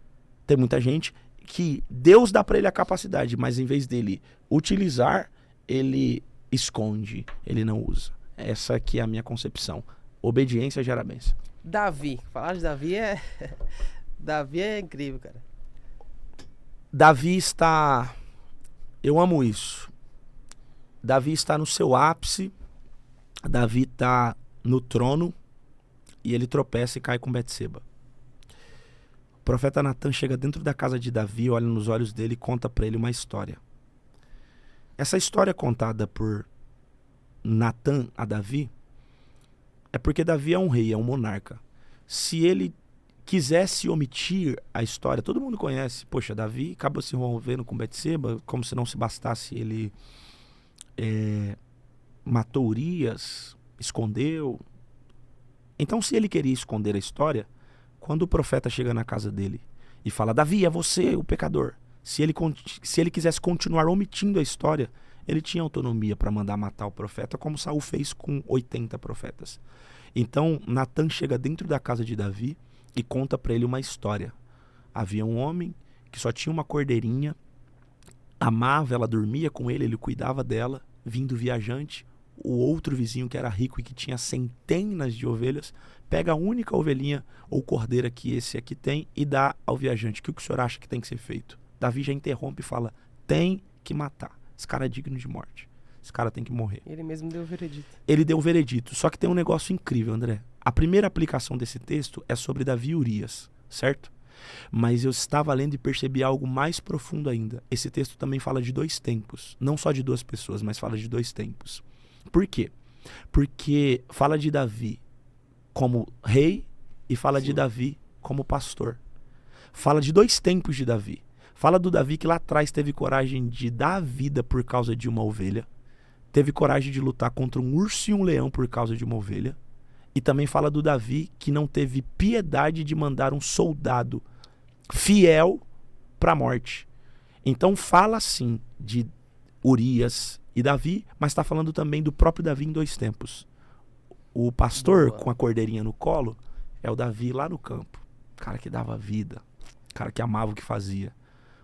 Speaker 2: Tem muita gente que Deus dá para ele a capacidade, mas em vez dele utilizar, ele esconde, ele não usa. Essa aqui é a minha concepção. Obediência gera bênção.
Speaker 1: Davi. Falar de Davi é... Davi é incrível, cara.
Speaker 2: Davi está... Eu amo isso. Davi está no seu ápice. Davi está no trono. E ele tropeça e cai com Betseba. O profeta Natan chega dentro da casa de Davi, olha nos olhos dele e conta para ele uma história. Essa história contada por Natan a Davi é porque Davi é um rei, é um monarca. Se ele quisesse omitir a história, todo mundo conhece, poxa, Davi acabou se envolvendo com Betseba, como se não se bastasse, ele matou Urias, escondeu. Então, se ele queria esconder a história, quando o profeta chega na casa dele e fala: Davi, é você o pecador. Se ele quisesse continuar omitindo a história, ele tinha autonomia para mandar matar o profeta, como Saul fez com 80 profetas. Então, Natan chega dentro da casa de Davi e conta para ele uma história. Havia um homem que só tinha uma cordeirinha, amava, ela dormia com ele, ele cuidava dela, vindo viajante. O outro vizinho que era rico e que tinha centenas de ovelhas, pega a única ovelhinha ou cordeira que esse aqui tem e dá ao viajante. O que o senhor acha que tem que ser feito? Davi já interrompe e fala: tem que matar. Esse cara é digno de morte. Esse cara tem que morrer.
Speaker 1: Ele mesmo deu o veredito.
Speaker 2: Ele deu o veredito. Só que tem um negócio incrível, André. A primeira aplicação desse texto é sobre Davi e Urias, certo? Mas eu estava lendo e percebi algo mais profundo ainda. Esse texto também fala de dois tempos. Não só de duas pessoas, mas fala de dois tempos. Por quê? Porque fala de Davi como rei e fala de Davi como pastor. Fala de dois tempos de Davi. Fala do Davi que lá atrás teve coragem de dar a vida por causa de uma ovelha. Teve coragem de lutar contra um urso e um leão por causa de uma ovelha. E também fala do Davi que não teve piedade de mandar um soldado fiel para a morte. Então fala sim de Urias e Davi, mas está falando também do próprio Davi em dois tempos. O pastor com a cordeirinha no colo é o Davi lá no campo. O cara que dava vida, o cara que amava o que fazia.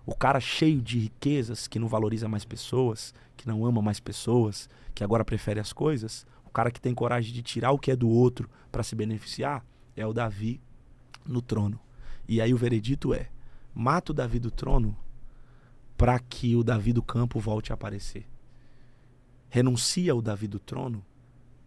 Speaker 2: O cara cheio de riquezas, que não valoriza mais pessoas, que não ama mais pessoas, que agora prefere as coisas. O cara que tem coragem de tirar o que é do outro para se beneficiar é o Davi no trono. E aí o veredito é: mata o Davi do trono para que o Davi do campo volte a aparecer. Renuncia o Davi do trono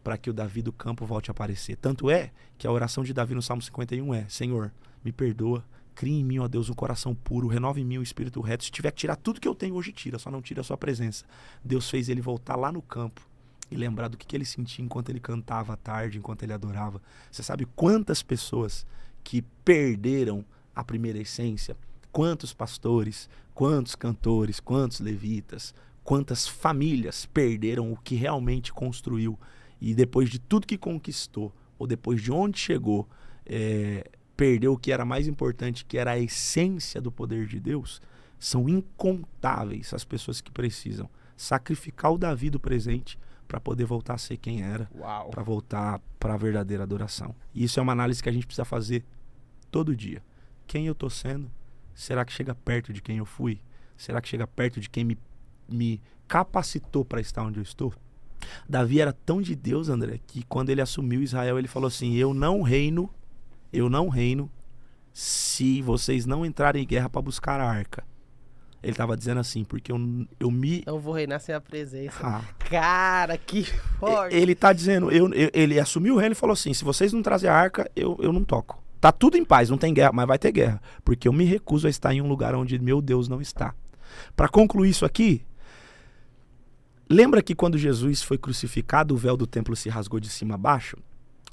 Speaker 2: para que o Davi do campo volte a aparecer. Tanto é que a oração de Davi no Salmo 51 é: Senhor, me perdoa, cria em mim, ó Deus, um coração puro, renova em mim o espírito reto. Se tiver que tirar tudo que eu tenho hoje, tira, só não tira a sua presença. Deus fez ele voltar lá no campo e lembrar do que ele sentia enquanto ele cantava à tarde, enquanto ele adorava. Você sabe quantas pessoas que perderam a primeira essência? Quantos pastores, quantos cantores, quantos levitas, quantas famílias perderam o que realmente construiu e depois de tudo que conquistou, ou depois de onde chegou, perdeu o que era mais importante, que era a essência do poder de Deus? São incontáveis as pessoas que precisam sacrificar o Davi do presente para poder voltar a ser quem era, para voltar para a verdadeira adoração. E isso é uma análise que a gente precisa fazer todo dia. Quem eu estou sendo? Será que chega perto de quem eu fui? Será que chega perto de quem me capacitou para estar onde eu estou? Davi era tão de Deus, André, que quando ele assumiu Israel, ele falou assim: eu não reino se vocês não entrarem em guerra para buscar a arca. Ele estava dizendo assim, porque eu
Speaker 1: não vou reinar sem a presença. Cara, que forte.
Speaker 2: Ele está dizendo, ele assumiu o reino e falou assim: se vocês não trazem a arca, eu não toco. Tá tudo em paz, não tem guerra, mas vai ter guerra, porque eu me recuso a estar em um lugar onde meu Deus não está. Para concluir isso aqui, lembra que quando Jesus foi crucificado, o véu do templo se rasgou de cima a baixo?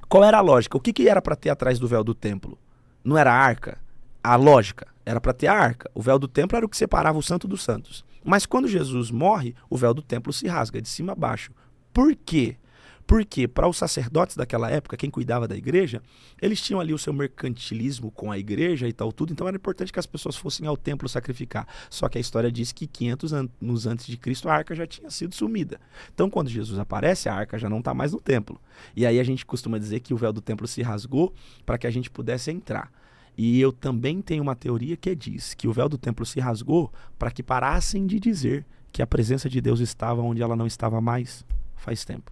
Speaker 2: Qual era a lógica? O que era para ter atrás do véu do templo? Não era a arca? A lógica era para ter a arca. O véu do templo era o que separava o santo dos santos. Mas quando Jesus morre, o véu do templo se rasga de cima a baixo. Por quê? Porque para os sacerdotes daquela época, quem cuidava da igreja, eles tinham ali o seu mercantilismo com a igreja e tal tudo, então era importante que as pessoas fossem ao templo sacrificar. Só que a história diz que 500 anos antes de Cristo a arca já tinha sido sumida. Então quando Jesus aparece, a arca já não está mais no templo. E aí a gente costuma dizer que o véu do templo se rasgou para que a gente pudesse entrar. E eu também tenho uma teoria que diz que o véu do templo se rasgou para que parassem de dizer que a presença de Deus estava onde ela não estava mais faz tempo.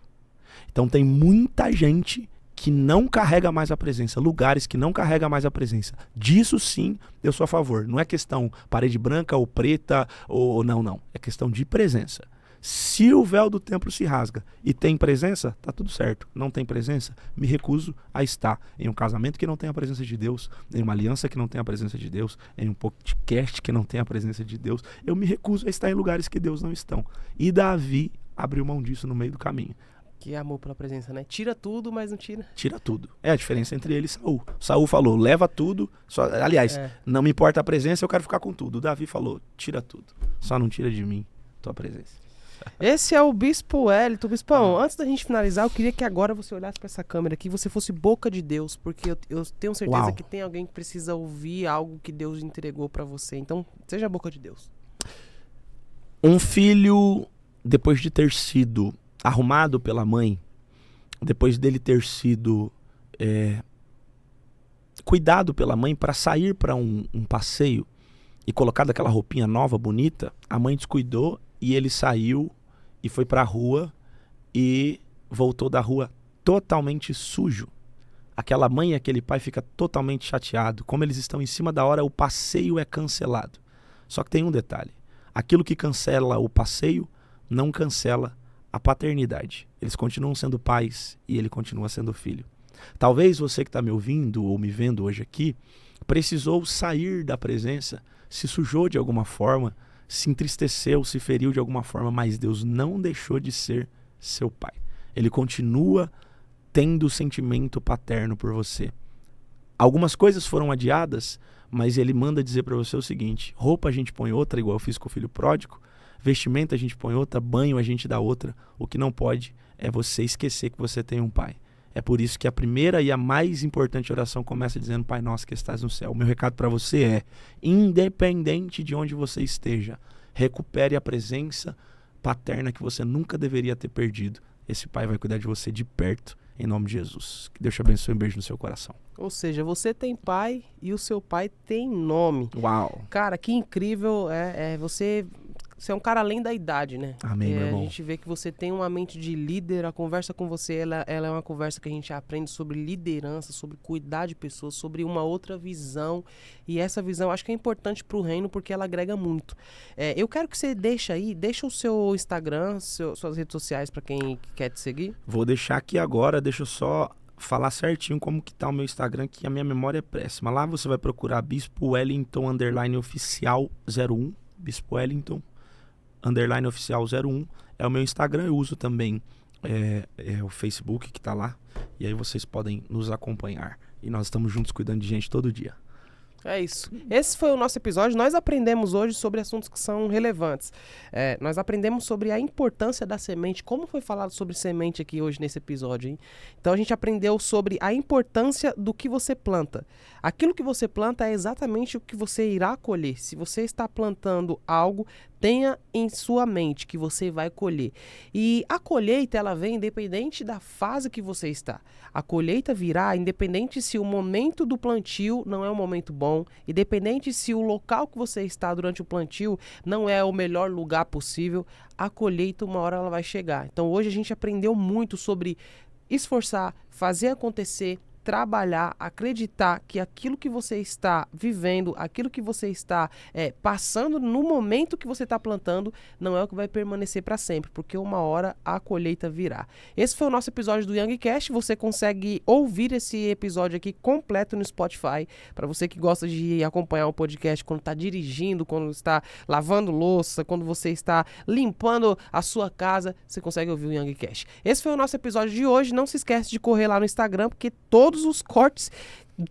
Speaker 2: Então tem muita gente que não carrega mais a presença, lugares que não carrega mais a presença. Disso sim, eu sou a favor. Não é questão parede branca ou preta, ou não. É questão de presença. Se o véu do templo se rasga e tem presença, tá tudo certo. Não tem presença, me recuso a estar em um casamento que não tem a presença de Deus, em uma aliança que não tem a presença de Deus, em um podcast que não tem a presença de Deus. Eu me recuso a estar em lugares que Deus não estão. E Davi abriu mão disso no meio do caminho.
Speaker 1: Que amor pela presença, né? Tira tudo, mas não tira.
Speaker 2: Tira tudo. É a diferença entre ele e Saul. Saul falou, leva tudo. Aliás, não me importa a presença, eu quero ficar com tudo. O Davi falou, tira tudo. Só não tira de mim tua presença.
Speaker 1: Esse é o Bispo Wellington. Bispão, antes da gente finalizar, eu queria que agora você olhasse para essa câmera aqui e você fosse boca de Deus, porque eu tenho certeza que tem alguém que precisa ouvir algo que Deus entregou para você. Então, seja a boca de Deus.
Speaker 2: Um filho, depois de ter sido arrumado pela mãe, depois dele ter sido cuidado pela mãe para sair para um passeio e colocado aquela roupinha nova, bonita, a mãe descuidou e ele saiu e foi para a rua e voltou da rua totalmente sujo. Aquela mãe e aquele pai ficam totalmente chateados. Como eles estão em cima da hora, o passeio é cancelado. Só que tem um detalhe. Aquilo que cancela o passeio não cancela a paternidade. Eles continuam sendo pais e ele continua sendo filho. Talvez você que está me ouvindo ou me vendo hoje aqui precisou sair da presença, se sujou de alguma forma, se entristeceu, se feriu de alguma forma, mas Deus não deixou de ser seu pai. Ele continua tendo sentimento paterno por você. Algumas coisas foram adiadas, mas ele manda dizer para você o seguinte: roupa a gente põe outra, igual eu fiz com o filho pródigo, vestimenta a gente põe outra, banho a gente dá outra. O que não pode é você esquecer que você tem um pai. É por isso que a primeira e a mais importante oração começa dizendo: Pai nosso que estás no céu. O meu recado para você é, independente de onde você esteja, recupere a presença paterna que você nunca deveria ter perdido. Esse pai vai cuidar de você de perto, em nome de Jesus. Que Deus te abençoe, um beijo no seu coração.
Speaker 1: Ou seja, você tem pai e o seu pai tem nome.
Speaker 2: Uau!
Speaker 1: Cara, que incrível você é um cara além da idade, né?
Speaker 2: Amém, meu irmão.
Speaker 1: A gente vê que você tem uma mente de líder, a conversa com você, ela é uma conversa que a gente aprende sobre liderança, sobre cuidar de pessoas, sobre uma outra visão. E essa visão acho que é importante para o reino porque ela agrega muito. Eu quero que você deixa o seu Instagram, suas redes sociais para quem quer te seguir.
Speaker 2: Vou deixar aqui agora, deixa eu só falar certinho como que tá o meu Instagram, que a minha memória é péssima. Lá você vai procurar Bispo Wellington _oficial 01, Bispo Wellington _oficial 01, é o meu Instagram. Eu uso também o Facebook que tá lá, e aí vocês podem nos acompanhar, e nós estamos juntos cuidando de gente todo dia.
Speaker 1: É isso. Esse foi o nosso episódio. Nós aprendemos hoje sobre assuntos que são relevantes. Nós aprendemos sobre a importância da semente. Como foi falado sobre semente aqui hoje nesse episódio, hein? Então a gente aprendeu sobre a importância do que você planta. Aquilo que você planta é exatamente o que você irá colher. Se você está plantando algo, tenha em sua mente que você vai colher. E a colheita, ela vem independente da fase que você está. A colheita virá independente se o momento do plantio não é um momento bom, independente se o local que você está durante o plantio não é o melhor lugar possível, a colheita uma hora ela vai chegar. Então hoje a gente aprendeu muito sobre esforçar, fazer acontecer, trabalhar, acreditar que aquilo que você está vivendo, aquilo que você está passando no momento que você está plantando, não é o que vai permanecer para sempre, porque uma hora a colheita virá. Esse foi o nosso episódio do Youngcast. Você consegue ouvir esse episódio aqui completo no Spotify, para você que gosta de acompanhar o podcast quando está dirigindo, quando está lavando louça, quando você está limpando a sua casa, você consegue ouvir o Youngcast. Esse foi o nosso episódio de hoje. Não se esquece de correr lá no Instagram, porque todos os cortes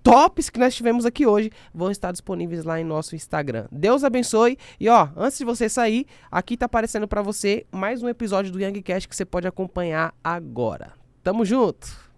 Speaker 1: tops que nós tivemos aqui hoje vão estar disponíveis lá em nosso Instagram. Deus abençoe. E antes de você sair, aqui tá aparecendo para você mais um episódio do Youngcast que você pode acompanhar agora. Tamo junto!